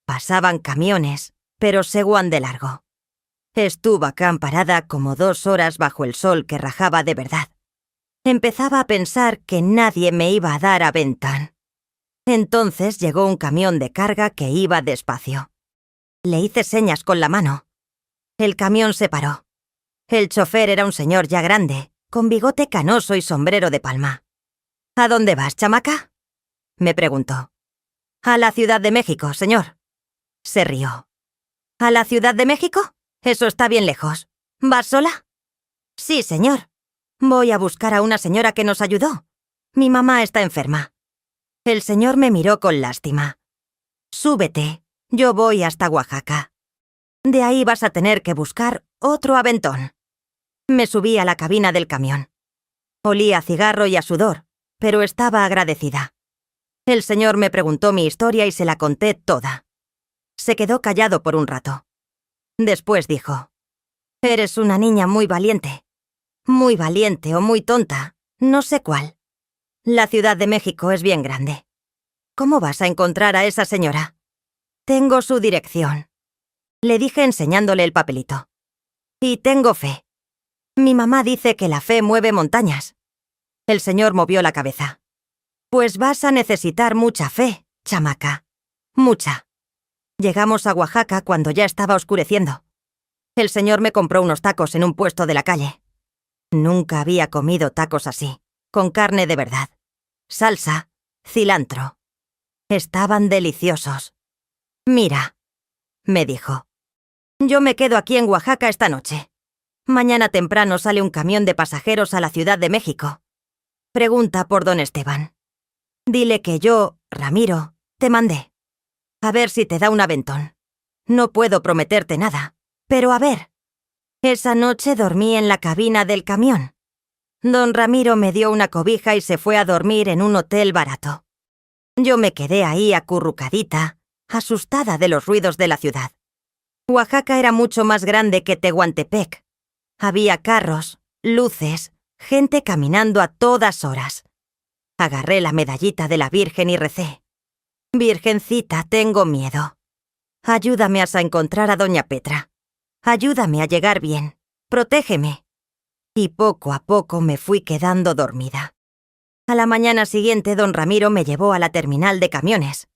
Pasaban camiones, pero seguían de largo. Estuve acá parada como 2 horas bajo el sol que rajaba de verdad. Empezaba a pensar que nadie me iba a dar aventón. Entonces llegó un camión de carga que iba despacio. Le hice señas con la mano. El camión se paró. El chofer era un señor ya grande, con bigote canoso y sombrero de palma. ¿A dónde vas, chamaca?, me preguntó. A la Ciudad de México, señor. Se rió. ¿A la Ciudad de México? Eso está bien lejos. ¿Vas sola? Sí, señor. Voy a buscar a una señora que nos ayudó. Mi mamá está enferma. El señor me miró con lástima. Súbete, yo voy hasta Oaxaca. De ahí vas a tener que buscar otro aventón. Me subí a la cabina del camión. Olía a cigarro y a sudor, pero estaba agradecida. El señor me preguntó mi historia y se la conté toda. Se quedó callado por un rato. Después dijo, «Eres una niña muy valiente o muy tonta, no sé cuál. La Ciudad de México es bien grande. ¿Cómo vas a encontrar a esa señora?» «Tengo su dirección», le dije enseñándole el papelito. «Y tengo fe. Mi mamá dice que la fe mueve montañas». El señor movió la cabeza. «Pues vas a necesitar mucha fe, chamaca. Mucha». Llegamos a Oaxaca cuando ya estaba oscureciendo. El señor me compró unos tacos en un puesto de la calle. Nunca había comido tacos así, con carne de verdad. Salsa, cilantro. Estaban deliciosos. «Mira», me dijo. «Yo me quedo aquí en Oaxaca esta noche. Mañana temprano sale un camión de pasajeros a la Ciudad de México. Pregunta por don Esteban. Dile que yo, Ramiro, te mandé. A ver si te da un aventón. No puedo prometerte nada, pero a ver». Esa noche dormí en la cabina del camión. Don Ramiro me dio una cobija y se fue a dormir en un hotel barato. Yo me quedé ahí acurrucadita, asustada de los ruidos de la ciudad. Oaxaca era mucho más grande que Tehuantepec. Había carros, luces, gente caminando a todas horas. Agarré la medallita de la Virgen y recé. «Virgencita, tengo miedo. Ayúdame a encontrar a doña Petra. Ayúdame a llegar bien. Protégeme». Y poco a poco me fui quedando dormida. A la mañana siguiente, don Ramiro me llevó a la terminal de camiones.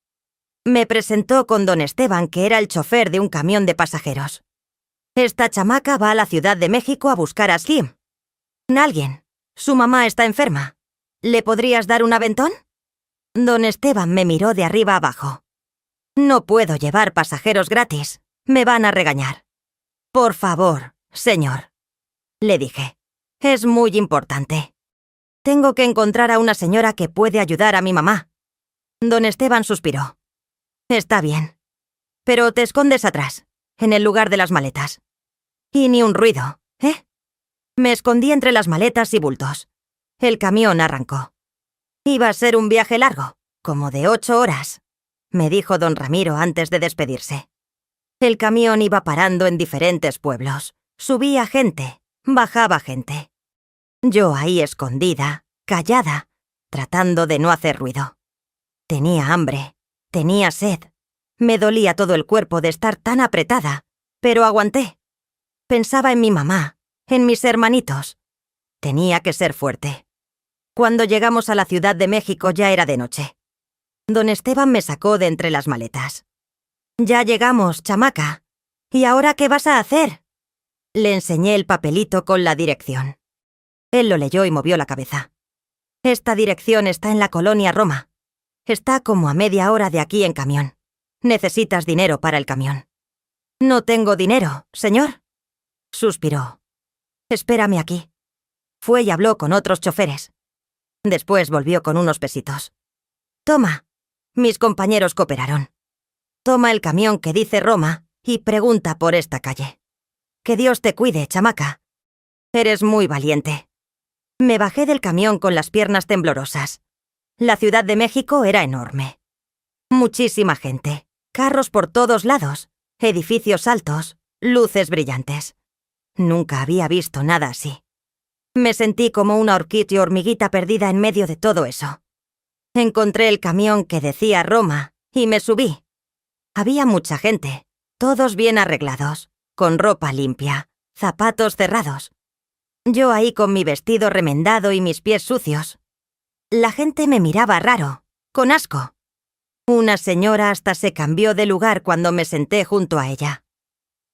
Me presentó con don Esteban, que era el chofer de un camión de pasajeros. Esta chamaca va a la Ciudad de México a buscar a Slim. Alguien. Su mamá está enferma. ¿Le podrías dar un aventón? Don Esteban me miró de arriba abajo. No puedo llevar pasajeros gratis. Me van a regañar. Por favor, señor, le dije. Es muy importante. Tengo que encontrar a una señora que puede ayudar a mi mamá. Don Esteban suspiró. Está bien. Pero te escondes atrás, en el lugar de las maletas. Y ni un ruido, ¿eh? Me escondí entre las maletas y bultos. El camión arrancó. Iba a ser un viaje largo, como de 8 horas, me dijo don Ramiro antes de despedirse. El camión iba parando en diferentes pueblos. Subía gente, bajaba gente. Yo ahí escondida, callada, tratando de no hacer ruido. Tenía hambre, tenía sed. Me dolía todo el cuerpo de estar tan apretada, pero aguanté. Pensaba en mi mamá, en mis hermanitos. Tenía que ser fuerte. Cuando llegamos a la Ciudad de México ya era de noche. Don Esteban me sacó de entre las maletas. «Ya llegamos, chamaca. ¿Y ahora qué vas a hacer?» Le enseñé el papelito con la dirección. Él lo leyó y movió la cabeza. «Esta dirección está en la colonia Roma. Está como a media hora de aquí en camión. Necesitas dinero para el camión». «No tengo dinero, señor», suspiró. «Espérame aquí». Fue y habló con otros choferes. Después volvió con unos pesitos. «Toma». Mis compañeros cooperaron. «Toma el camión que dice Roma y pregunta por esta calle. Que Dios te cuide, chamaca. Eres muy valiente». Me bajé del camión con las piernas temblorosas. La Ciudad de México era enorme. Muchísima gente, carros por todos lados, edificios altos, luces brillantes. Nunca había visto nada así. Me sentí como una horquita y hormiguita perdida en medio de todo eso. Encontré el camión que decía Roma y me subí. Había mucha gente, todos bien arreglados, con ropa limpia, zapatos cerrados. Yo ahí con mi vestido remendado y mis pies sucios. La gente me miraba raro, con asco. Una señora hasta se cambió de lugar cuando me senté junto a ella.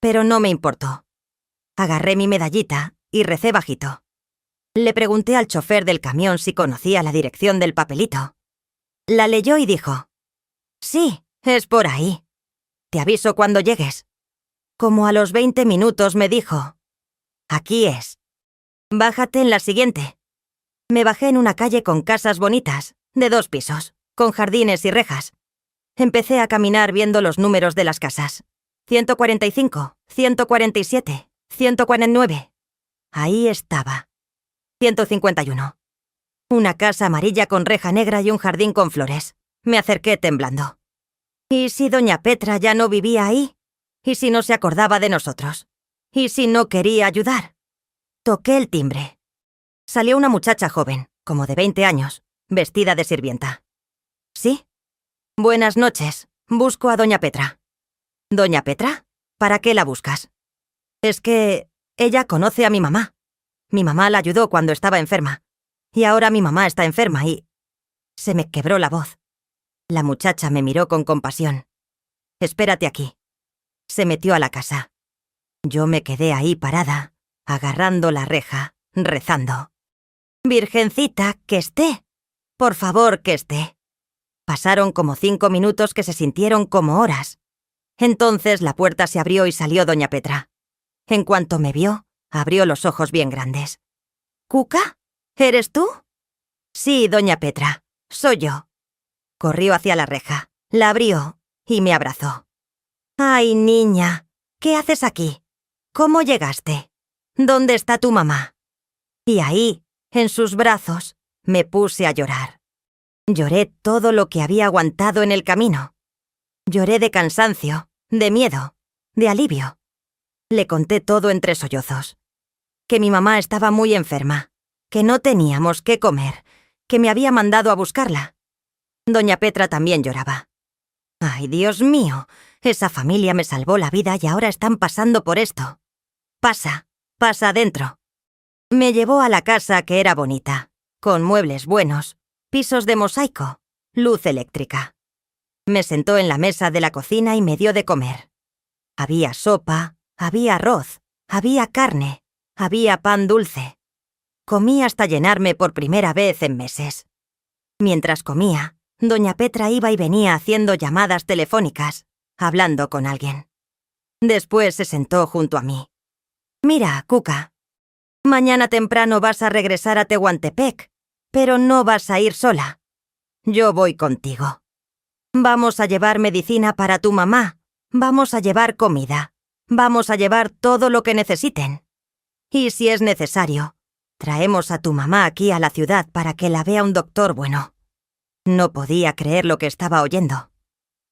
Pero no me importó. Agarré mi medallita y recé bajito. Le pregunté al chofer del camión si conocía la dirección del papelito. La leyó y dijo: «Sí, es por ahí. Te aviso cuando llegues». Como a los 20 minutos me dijo: «Aquí es. Bájate en la siguiente». Me bajé en una calle con casas bonitas, de 2 pisos, con jardines y rejas. Empecé a caminar viendo los números de las casas. 145, 147, 149. Ahí estaba. 151. Una casa amarilla con reja negra y un jardín con flores. Me acerqué temblando. ¿Y si doña Petra ya no vivía ahí? ¿Y si no se acordaba de nosotros? ¿Y si no quería ayudar? Toqué el timbre. Salió una muchacha joven, como de 20 años, vestida de sirvienta. ¿Sí? «Buenas noches. Busco a doña Petra». «¿Doña Petra? ¿Para qué la buscas?» «Es que ella conoce a mi mamá. Mi mamá la ayudó cuando estaba enferma. Y ahora mi mamá está enferma y...» Se me quebró la voz. La muchacha me miró con compasión. «Espérate aquí». Se metió a la casa. Yo me quedé ahí parada, agarrando la reja, rezando. «Virgencita, que esté. Por favor, que esté». Pasaron como 5 minutos que se sintieron como horas. Entonces la puerta se abrió y salió doña Petra. En cuanto me vio, abrió los ojos bien grandes. «¿Cuca? ¿Eres tú?» «Sí, doña Petra, soy yo». Corrió hacia la reja, la abrió y me abrazó. «Ay, niña, ¿qué haces aquí? ¿Cómo llegaste? ¿Dónde está tu mamá?» Y ahí, en sus brazos, me puse a llorar. Lloré todo lo que había aguantado en el camino. Lloré de cansancio, de miedo, de alivio. Le conté todo entre sollozos. Que mi mamá estaba muy enferma, que no teníamos qué comer, que me había mandado a buscarla. Doña Petra también lloraba. «Ay, Dios mío, esa familia me salvó la vida y ahora están pasando por esto. Pasa adentro». Me llevó a la casa, que era bonita, con muebles buenos, pisos de mosaico, luz eléctrica. Me sentó en la mesa de la cocina y me dio de comer. Había sopa, Había arroz, había carne, había pan dulce. Comí hasta llenarme por primera vez en meses. Mientras comía, doña Petra iba y venía haciendo llamadas telefónicas, hablando con alguien. Después se sentó junto a mí. «Mira, Cuca, mañana temprano vas a regresar a Tehuantepec, pero no vas a ir sola. Yo voy contigo. Vamos a llevar medicina para tu mamá, vamos a llevar comida, vamos a llevar todo lo que necesiten. Y si es necesario, traemos a tu mamá aquí a la ciudad para que la vea un doctor bueno». No podía creer lo que estaba oyendo.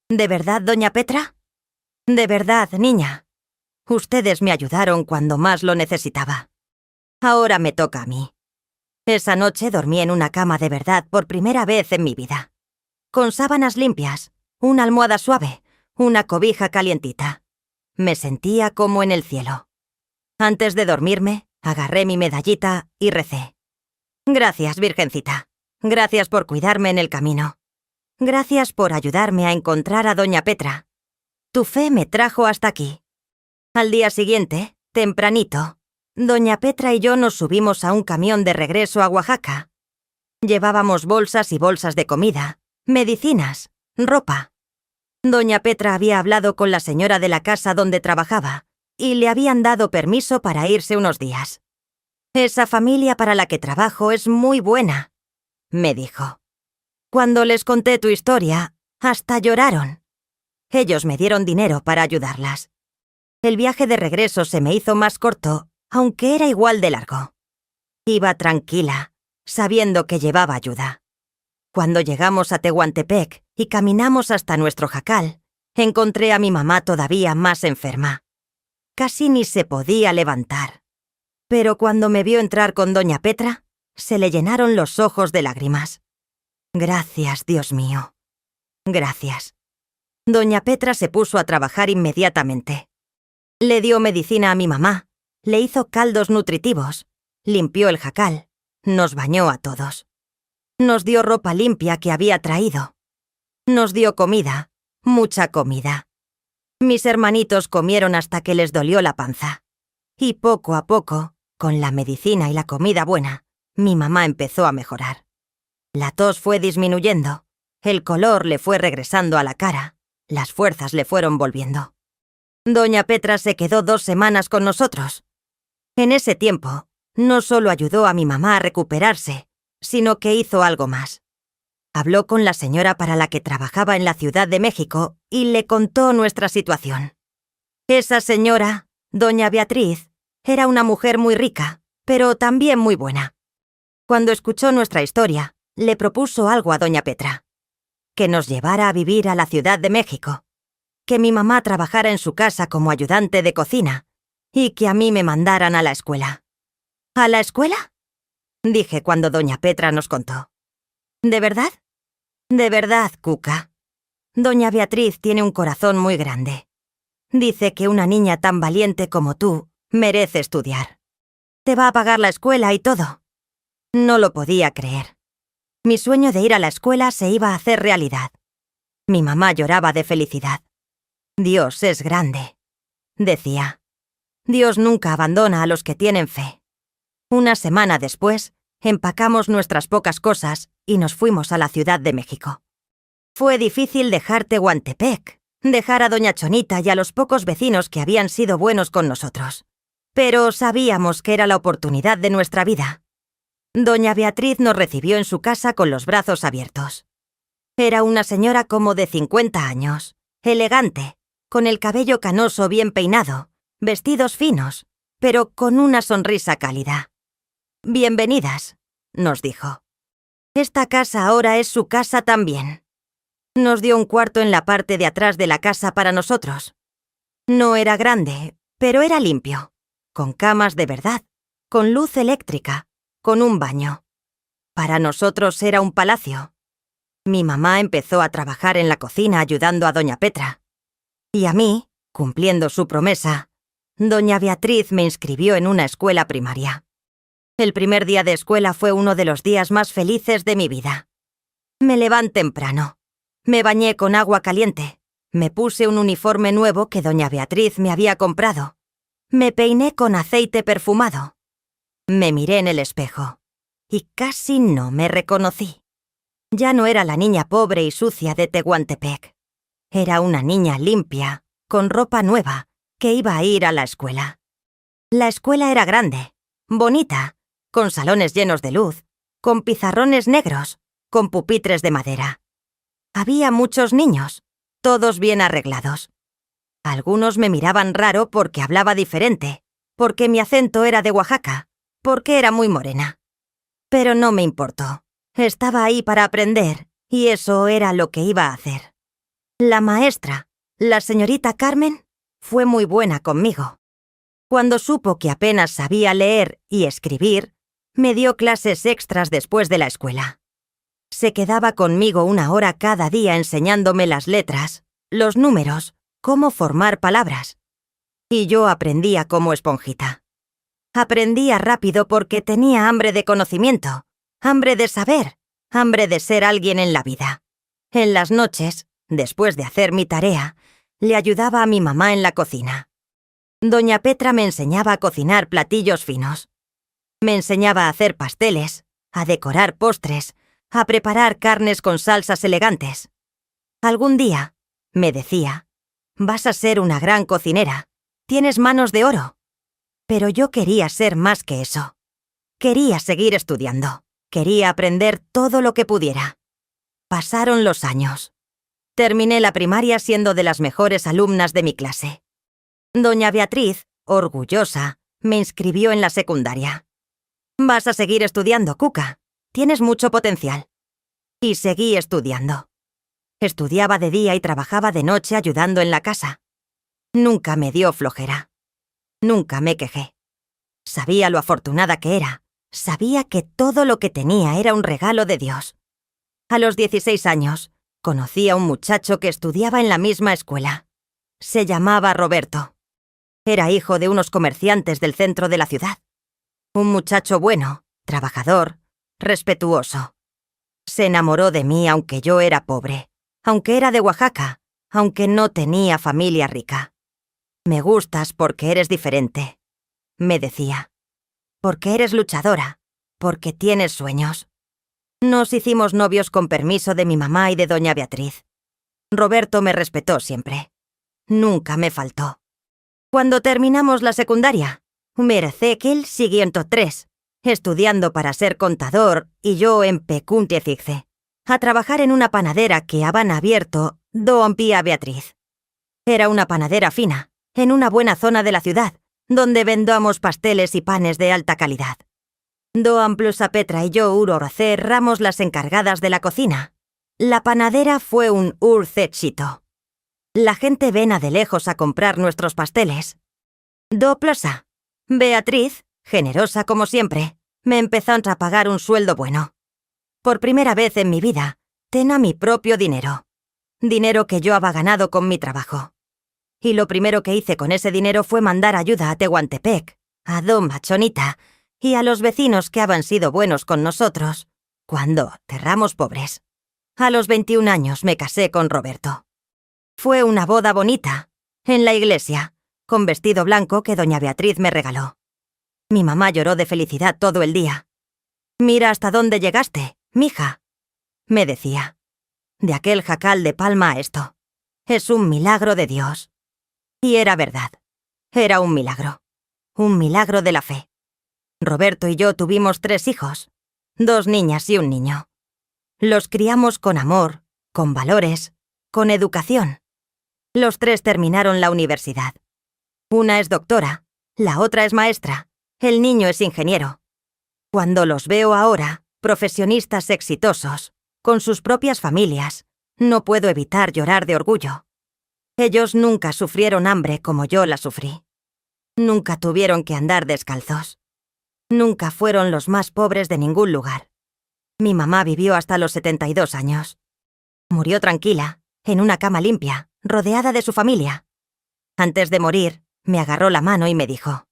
¿De verdad, doña Petra? De verdad, niña. Ustedes me ayudaron cuando más lo necesitaba. Ahora me toca a mí. Esa noche dormí en una cama de verdad por primera vez en mi vida. Con sábanas limpias, una almohada suave, una cobija calientita. Me sentía como en el cielo. Antes de dormirme, agarré mi medallita y recé. Gracias, Virgencita. Gracias por cuidarme en el camino. Gracias por ayudarme a encontrar a doña Petra. Tu fe me trajo hasta aquí. Al día siguiente, tempranito, doña Petra y yo nos subimos a un camión de regreso a Oaxaca. Llevábamos bolsas y bolsas de comida, medicinas, ropa. Doña Petra había hablado con la señora de la casa donde trabajaba y le habían dado permiso para irse unos días. «Esa familia para la que trabajo es muy buena», me dijo. Cuando les conté tu historia, hasta lloraron. Ellos me dieron dinero para ayudarlas. El viaje de regreso se me hizo más corto, aunque era igual de largo. Iba tranquila, sabiendo que llevaba ayuda. Cuando llegamos a Tehuantepec y caminamos hasta nuestro jacal, encontré a mi mamá todavía más enferma. Casi ni se podía levantar. Pero cuando me vio entrar con doña Petra, se le llenaron los ojos de lágrimas. Gracias, Dios mío. Gracias. Doña Petra se puso a trabajar inmediatamente. Le dio medicina a mi mamá, le hizo caldos nutritivos, limpió el jacal, nos bañó a todos. Nos dio ropa limpia que había traído. Nos dio comida, mucha comida. Mis hermanitos comieron hasta que les dolió la panza. Y poco a poco, con la medicina y la comida buena, mi mamá empezó a mejorar. La tos fue disminuyendo, el color le fue regresando a la cara, las fuerzas le fueron volviendo. Doña Petra se quedó 2 semanas con nosotros. En ese tiempo, no solo ayudó a mi mamá a recuperarse, sino que hizo algo más. Habló con la señora para la que trabajaba en la Ciudad de México y le contó nuestra situación. Esa señora, doña Beatriz, era una mujer muy rica, pero también muy buena. Cuando escuchó nuestra historia, le propuso algo a doña Petra. Que nos llevara a vivir a la Ciudad de México. Que mi mamá trabajara en su casa como ayudante de cocina y que a mí me mandaran a la escuela. ¿A la escuela?, dije cuando doña Petra nos contó. ¿De verdad? De verdad, Cuca. Doña Beatriz tiene un corazón muy grande. Dice que una niña tan valiente como tú merece estudiar. Te va a pagar la escuela y todo. No lo podía creer. Mi sueño de ir a la escuela se iba a hacer realidad. Mi mamá lloraba de felicidad. Dios es grande, decía. Dios nunca abandona a los que tienen fe. Una semana después, empacamos nuestras pocas cosas y nos fuimos a la Ciudad de México. Fue difícil dejar Tehuantepec, dejar a doña Chonita y a los pocos vecinos que habían sido buenos con nosotros. Pero sabíamos que era la oportunidad de nuestra vida. Doña Beatriz nos recibió en su casa con los brazos abiertos. Era una señora como de 50 años, elegante, con el cabello canoso bien peinado, vestidos finos, pero con una sonrisa cálida. «Bienvenidas», nos dijo. «Esta casa ahora es su casa también». Nos dio un cuarto en la parte de atrás de la casa para nosotros. No era grande, pero era limpio, con camas de verdad, con luz eléctrica, con un baño. Para nosotros era un palacio. Mi mamá empezó a trabajar en la cocina ayudando a doña Petra. Y a mí, cumpliendo su promesa, doña Beatriz me inscribió en una escuela primaria. El primer día de escuela fue uno de los días más felices de mi vida. Me levanté temprano. Me bañé con agua caliente. Me puse un uniforme nuevo que doña Beatriz me había comprado Me peiné con aceite perfumado. Me miré en el espejo y casi no me reconocí. Ya no era la niña pobre y sucia de Tehuantepec. Era una niña limpia, con ropa nueva, que iba a ir a la escuela. La escuela era grande, bonita, con salones llenos de luz, con pizarrones negros, con pupitres de madera. Había muchos niños, todos bien arreglados. Algunos me miraban raro porque hablaba diferente, porque mi acento era de Oaxaca, porque era muy morena. Pero no me importó. Estaba ahí para aprender, y eso era lo que iba a hacer. La maestra, la señorita Carmen, fue muy buena conmigo. Cuando supo que apenas sabía leer y escribir, me dio clases extras después de la escuela. Se quedaba conmigo 1 hora cada día enseñándome las letras, los números, cómo formar palabras. Y yo aprendía como esponjita. Aprendía rápido porque tenía hambre de conocimiento, hambre de saber, hambre de ser alguien en la vida. En las noches, después de hacer mi tarea, le ayudaba a mi mamá en la cocina. Doña Petra me enseñaba a cocinar platillos finos. Me enseñaba a hacer pasteles, a decorar postres, a preparar carnes con salsas elegantes. Algún día, me decía, vas a ser una gran cocinera, tienes manos de oro. Pero yo quería ser más que eso. Quería seguir estudiando, quería aprender todo lo que pudiera. Pasaron los años. Terminé la primaria siendo de las mejores alumnas de mi clase. Doña Beatriz, orgullosa, me inscribió en la secundaria. Vas a seguir estudiando, Cuca. Tienes mucho potencial. Y seguí estudiando. Estudiaba de día y trabajaba de noche ayudando en la casa. Nunca me dio flojera. Nunca me quejé. Sabía lo afortunada que era. Sabía que todo lo que tenía era un regalo de Dios. A los 16 años, conocí a un muchacho que estudiaba en la misma escuela. Se llamaba Roberto. Era hijo de unos comerciantes del centro de la ciudad. Un muchacho bueno, trabajador, respetuoso. Se enamoró de mí aunque yo era pobre, aunque era de Oaxaca, aunque no tenía familia rica. Me gustas porque eres diferente, me decía. Porque eres luchadora, porque tienes sueños. Nos hicimos novios con permiso de mi mamá y de doña Beatriz. Roberto me respetó siempre. Nunca me faltó. Cuando terminamos la secundaria, Merezequil siguió en top 3, estudiando para ser contador y yo en Pecuntiecice, a trabajar en una panadera que habían abierto Don Pía Beatriz. Era una panadera fina, en una buena zona de la ciudad, donde vendíamos pasteles y panes de alta calidad. Doan Plusa Petra y yo Urorce éramos las encargadas de la cocina. La panadera fue un éxito. La gente vena de lejos a comprar nuestros pasteles. Do Plusa, Beatriz, generosa como siempre, me empezó a pagar un sueldo bueno. Por primera vez en mi vida, tenía mi propio dinero. Dinero que yo había ganado con mi trabajo. Y lo primero que hice con ese dinero fue mandar ayuda a Tehuantepec, a Don Machonita y a los vecinos que habían sido buenos con nosotros, cuando éramos pobres. A los 21 años me casé con Roberto. Fue una boda bonita, en la iglesia, con vestido blanco que doña Beatriz me regaló. Mi mamá lloró de felicidad todo el día. Mira hasta dónde llegaste, mija, me decía. De aquel jacal de palma a esto. Es un milagro de Dios. Y era verdad. Era un milagro. Un milagro de la fe. Roberto y yo tuvimos 3 hijos, 2 niñas y un niño. Los criamos con amor, con valores, con educación. Los 3 terminaron la universidad. Una es doctora, la otra es maestra, el niño es ingeniero. Cuando los veo ahora, profesionistas exitosos, con sus propias familias, no puedo evitar llorar de orgullo. Ellos nunca sufrieron hambre como yo la sufrí. Nunca tuvieron que andar descalzos. Nunca fueron los más pobres de ningún lugar. Mi mamá vivió hasta los 72 años. Murió tranquila, en una cama limpia, rodeada de su familia. Antes de morir, me agarró la mano y me dijo: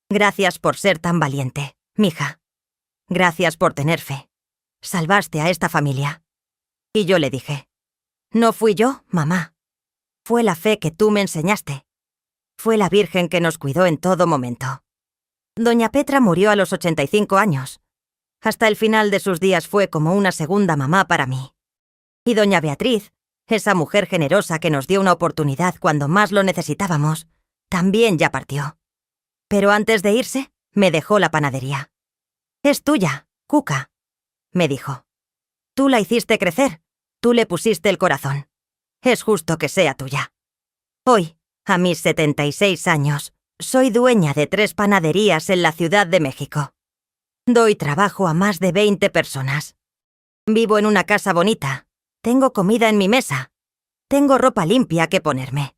«Gracias por ser tan valiente, mija. Gracias por tener fe. Salvaste a esta familia». Y yo le dije: «No fui yo, mamá. Fue la fe que tú me enseñaste». Fue la Virgen que nos cuidó en todo momento. Doña Petra murió a los 85 años. Hasta el final de sus días fue como una segunda mamá para mí. Y doña Beatriz, esa mujer generosa que nos dio una oportunidad cuando más lo necesitábamos, también ya partió. Pero antes de irse, me dejó la panadería. «Es tuya, Cuca», me dijo. «Tú la hiciste crecer, tú le pusiste el corazón. Es justo que sea tuya». Hoy, a mis 76 años, soy dueña de 3 panaderías en la Ciudad de México. Doy trabajo a más de 20 personas. Vivo en una casa bonita, tengo comida en mi mesa, tengo ropa limpia que ponerme.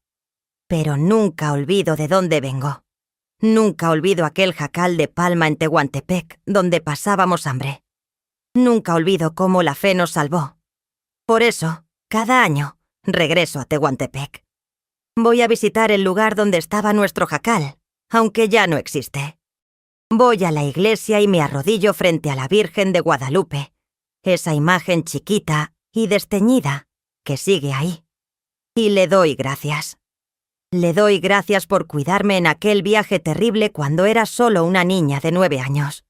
Pero nunca olvido de dónde vengo. Nunca olvido aquel jacal de palma en Tehuantepec, donde pasábamos hambre. Nunca olvido cómo la fe nos salvó. Por eso, cada año, regreso a Tehuantepec. Voy a visitar el lugar donde estaba nuestro jacal, aunque ya no existe. Voy a la iglesia y me arrodillo frente a la Virgen de Guadalupe, esa imagen chiquita y desteñida que sigue ahí. Y le doy gracias. Le doy gracias por cuidarme en aquel viaje terrible cuando era solo una niña de 9 años.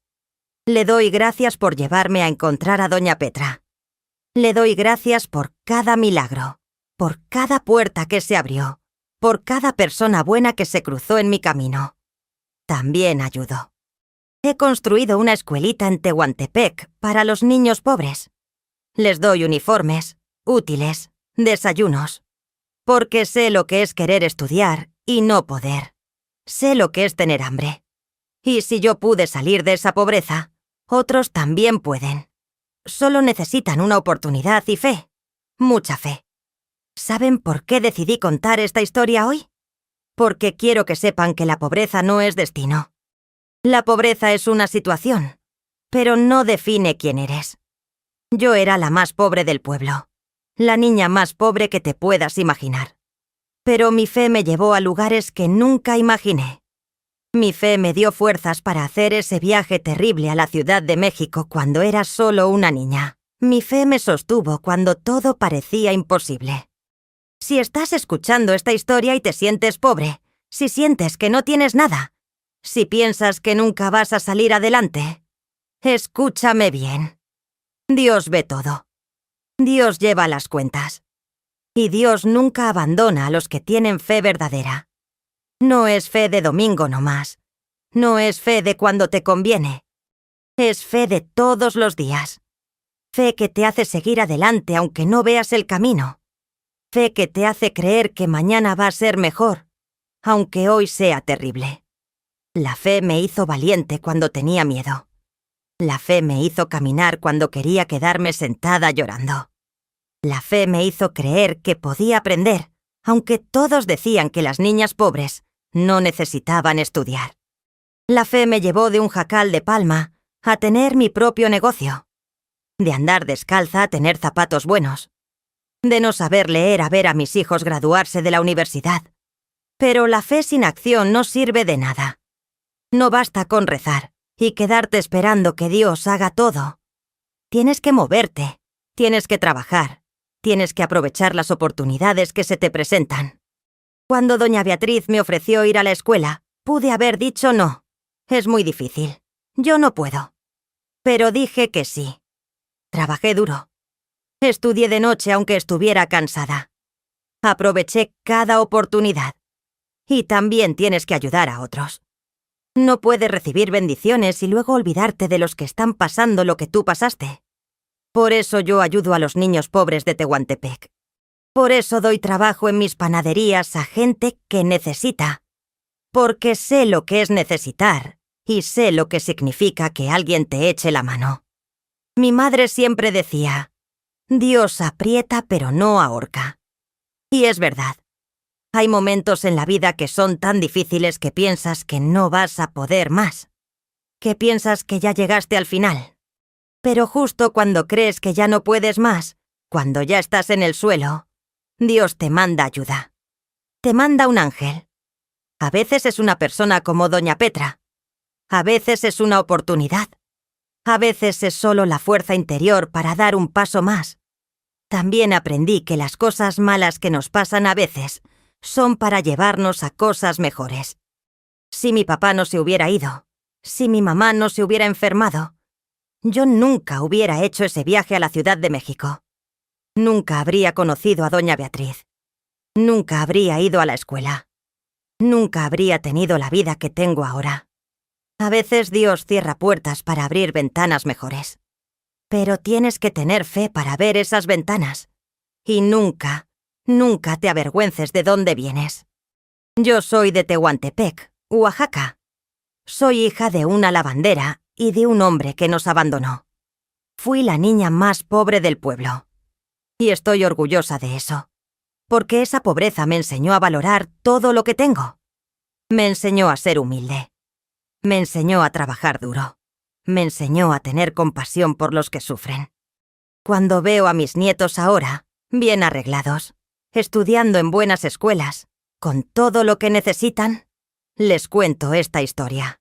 Le doy gracias por llevarme a encontrar a doña Petra. Le doy gracias por cada milagro, por cada puerta que se abrió, por cada persona buena que se cruzó en mi camino. También ayudo. He construido una escuelita en Tehuantepec para los niños pobres. Les doy uniformes, útiles, desayunos. Porque sé lo que es querer estudiar y no poder. Sé lo que es tener hambre. Y si yo pude salir de esa pobreza, otros también pueden. Solo necesitan una oportunidad y fe. Mucha fe. ¿Saben por qué decidí contar esta historia hoy? Porque quiero que sepan que la pobreza no es destino. La pobreza es una situación, pero no define quién eres. Yo era la más pobre del pueblo. La niña más pobre que te puedas imaginar. Pero mi fe me llevó a lugares que nunca imaginé. Mi fe me dio fuerzas para hacer ese viaje terrible a la Ciudad de México cuando era solo una niña. Mi fe me sostuvo cuando todo parecía imposible. Si estás escuchando esta historia y te sientes pobre, si sientes que no tienes nada, si piensas que nunca vas a salir adelante, escúchame bien. Dios ve todo. Dios lleva las cuentas. Y Dios nunca abandona a los que tienen fe verdadera. No es fe de domingo nomás. No es fe de cuando te conviene. Es fe de todos los días. Fe que te hace seguir adelante aunque no veas el camino. Fe que te hace creer que mañana va a ser mejor, aunque hoy sea terrible. La fe me hizo valiente cuando tenía miedo. La fe me hizo caminar cuando quería quedarme sentada llorando. La fe me hizo creer que podía aprender, aunque todos decían que las niñas pobres no necesitaban estudiar. La fe me llevó de un jacal de palma a tener mi propio negocio. De andar descalza a tener zapatos buenos. De no saber leer a ver a mis hijos graduarse de la universidad. Pero la fe sin acción no sirve de nada. No basta con rezar y quedarte esperando que Dios haga todo. Tienes que moverte, tienes que trabajar, tienes que aprovechar las oportunidades que se te presentan. Cuando doña Beatriz me ofreció ir a la escuela, pude haber dicho no. Es muy difícil. Yo no puedo. Pero dije que sí. Trabajé duro. Estudié de noche aunque estuviera cansada. Aproveché cada oportunidad. Y también tienes que ayudar a otros. No puedes recibir bendiciones y luego olvidarte de los que están pasando lo que tú pasaste. Por eso yo ayudo a los niños pobres de Tehuantepec. Por eso doy trabajo en mis panaderías a gente que necesita. Porque sé lo que es necesitar y sé lo que significa que alguien te eche la mano. Mi madre siempre decía, Dios aprieta pero no ahorca. Y es verdad. Hay momentos en la vida que son tan difíciles que piensas que no vas a poder más. Que piensas que ya llegaste al final. Pero justo cuando crees que ya no puedes más, cuando ya estás en el suelo, Dios te manda ayuda. Te manda un ángel. A veces es una persona como doña Petra. A veces es una oportunidad. A veces es solo la fuerza interior para dar un paso más. También aprendí que las cosas malas que nos pasan a veces son para llevarnos a cosas mejores. Si mi papá no se hubiera ido, si mi mamá no se hubiera enfermado, yo nunca hubiera hecho ese viaje a la Ciudad de México. Nunca habría conocido a doña Beatriz. Nunca habría ido a la escuela. Nunca habría tenido la vida que tengo ahora. A veces Dios cierra puertas para abrir ventanas mejores. Pero tienes que tener fe para ver esas ventanas. Y nunca, nunca te avergüences de dónde vienes. Yo soy de Tehuantepec, Oaxaca. Soy hija de una lavandera y de un hombre que nos abandonó. Fui la niña más pobre del pueblo. Y estoy orgullosa de eso. Porque esa pobreza me enseñó a valorar todo lo que tengo. Me enseñó a ser humilde. Me enseñó a trabajar duro. Me enseñó a tener compasión por los que sufren. Cuando veo a mis nietos ahora, bien arreglados, estudiando en buenas escuelas, con todo lo que necesitan, les cuento esta historia.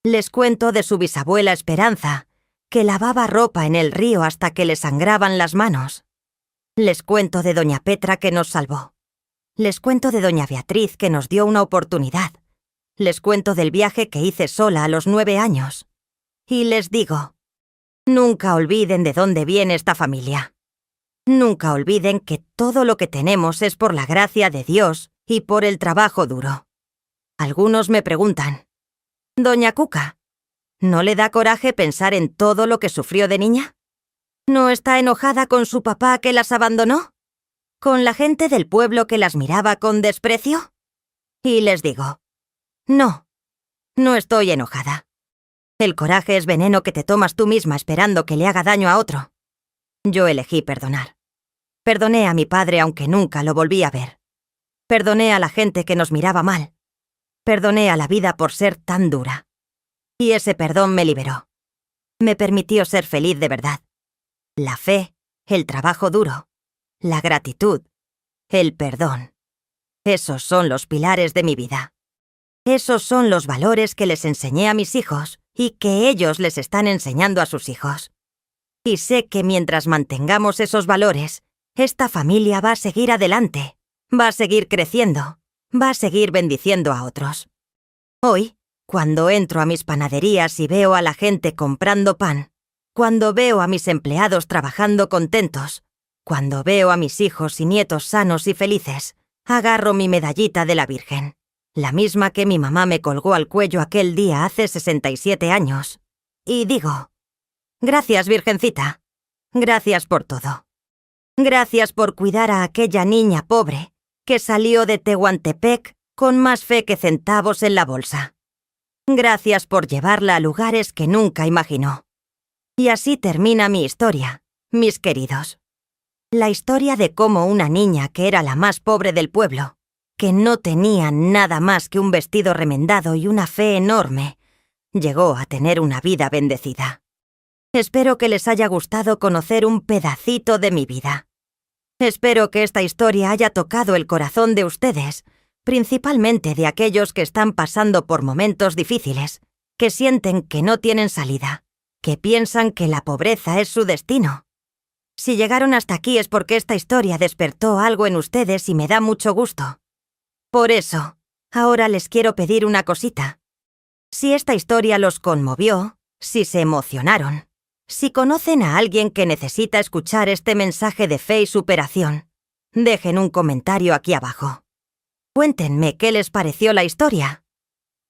Les cuento de su bisabuela Esperanza, que lavaba ropa en el río hasta que le sangraban las manos. Les cuento de doña Petra que nos salvó. Les cuento de doña Beatriz que nos dio una oportunidad. Les cuento del viaje que hice sola a los 9 años. Y les digo, nunca olviden de dónde viene esta familia. Nunca olviden que todo lo que tenemos es por la gracia de Dios y por el trabajo duro. Algunos me preguntan, Doña Cuca, ¿no le da coraje pensar en todo lo que sufrió de niña? ¿No está enojada con su papá que las abandonó? ¿Con la gente del pueblo que las miraba con desprecio? Y les digo, no, no estoy enojada. El coraje es veneno que te tomas tú misma esperando que le haga daño a otro. Yo elegí perdonar. Perdoné a mi padre aunque nunca lo volví a ver. Perdoné a la gente que nos miraba mal. Perdoné a la vida por ser tan dura. Y ese perdón me liberó. Me permitió ser feliz de verdad. La fe, el trabajo duro, la gratitud, el perdón. Esos son los pilares de mi vida. Esos son los valores que les enseñé a mis hijos y que ellos les están enseñando a sus hijos. Y sé que mientras mantengamos esos valores, esta familia va a seguir adelante, va a seguir creciendo, va a seguir bendiciendo a otros. Hoy, cuando entro a mis panaderías y veo a la gente comprando pan, cuando veo a mis empleados trabajando contentos, cuando veo a mis hijos y nietos sanos y felices, agarro mi medallita de la Virgen, la misma que mi mamá me colgó al cuello aquel día hace 67 años, y digo, gracias, Virgencita, gracias por todo. Gracias por cuidar a aquella niña pobre que salió de Tehuantepec con más fe que centavos en la bolsa. Gracias por llevarla a lugares que nunca imaginó. Y así termina mi historia, mis queridos. La historia de cómo una niña que era la más pobre del pueblo, que no tenía nada más que un vestido remendado y una fe enorme, llegó a tener una vida bendecida. Espero que les haya gustado conocer un pedacito de mi vida. Espero que esta historia haya tocado el corazón de ustedes, principalmente de aquellos que están pasando por momentos difíciles, que sienten que no tienen salida, que piensan que la pobreza es su destino. Si llegaron hasta aquí es porque esta historia despertó algo en ustedes y me da mucho gusto. Por eso, ahora les quiero pedir una cosita. Si esta historia los conmovió, si se emocionaron, si conocen a alguien que necesita escuchar este mensaje de fe y superación, dejen un comentario aquí abajo. Cuéntenme qué les pareció la historia.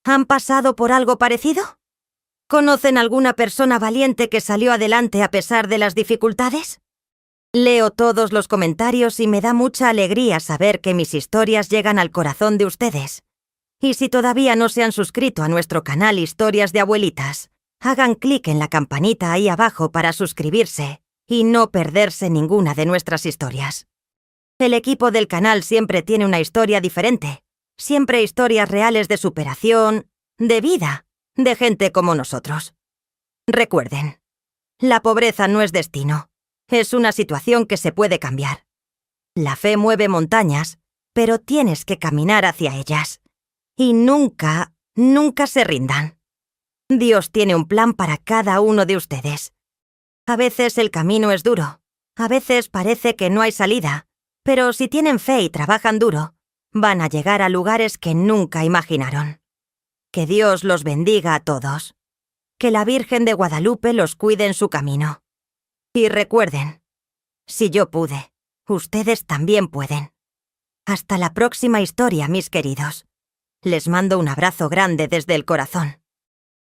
¿Han pasado por algo parecido? ¿Conocen alguna persona valiente que salió adelante a pesar de las dificultades? Leo todos los comentarios y me da mucha alegría saber que mis historias llegan al corazón de ustedes. Y si todavía no se han suscrito a nuestro canal Historias de Abuelitas, hagan clic en la campanita ahí abajo para suscribirse y no perderse ninguna de nuestras historias. El equipo del canal siempre tiene una historia diferente, siempre historias reales de superación, de vida, de gente como nosotros. Recuerden, la pobreza no es destino, es una situación que se puede cambiar. La fe mueve montañas, pero tienes que caminar hacia ellas. Y nunca, nunca se rindan. Dios tiene un plan para cada uno de ustedes. A veces el camino es duro, a veces parece que no hay salida, pero si tienen fe y trabajan duro, Van a llegar a lugares que nunca imaginaron. Que Dios los bendiga a todos. Que la Virgen de Guadalupe los cuide en su camino. Y recuerden, si yo pude, ustedes también pueden. Hasta la próxima historia, mis queridos. Les mando un abrazo grande desde el corazón.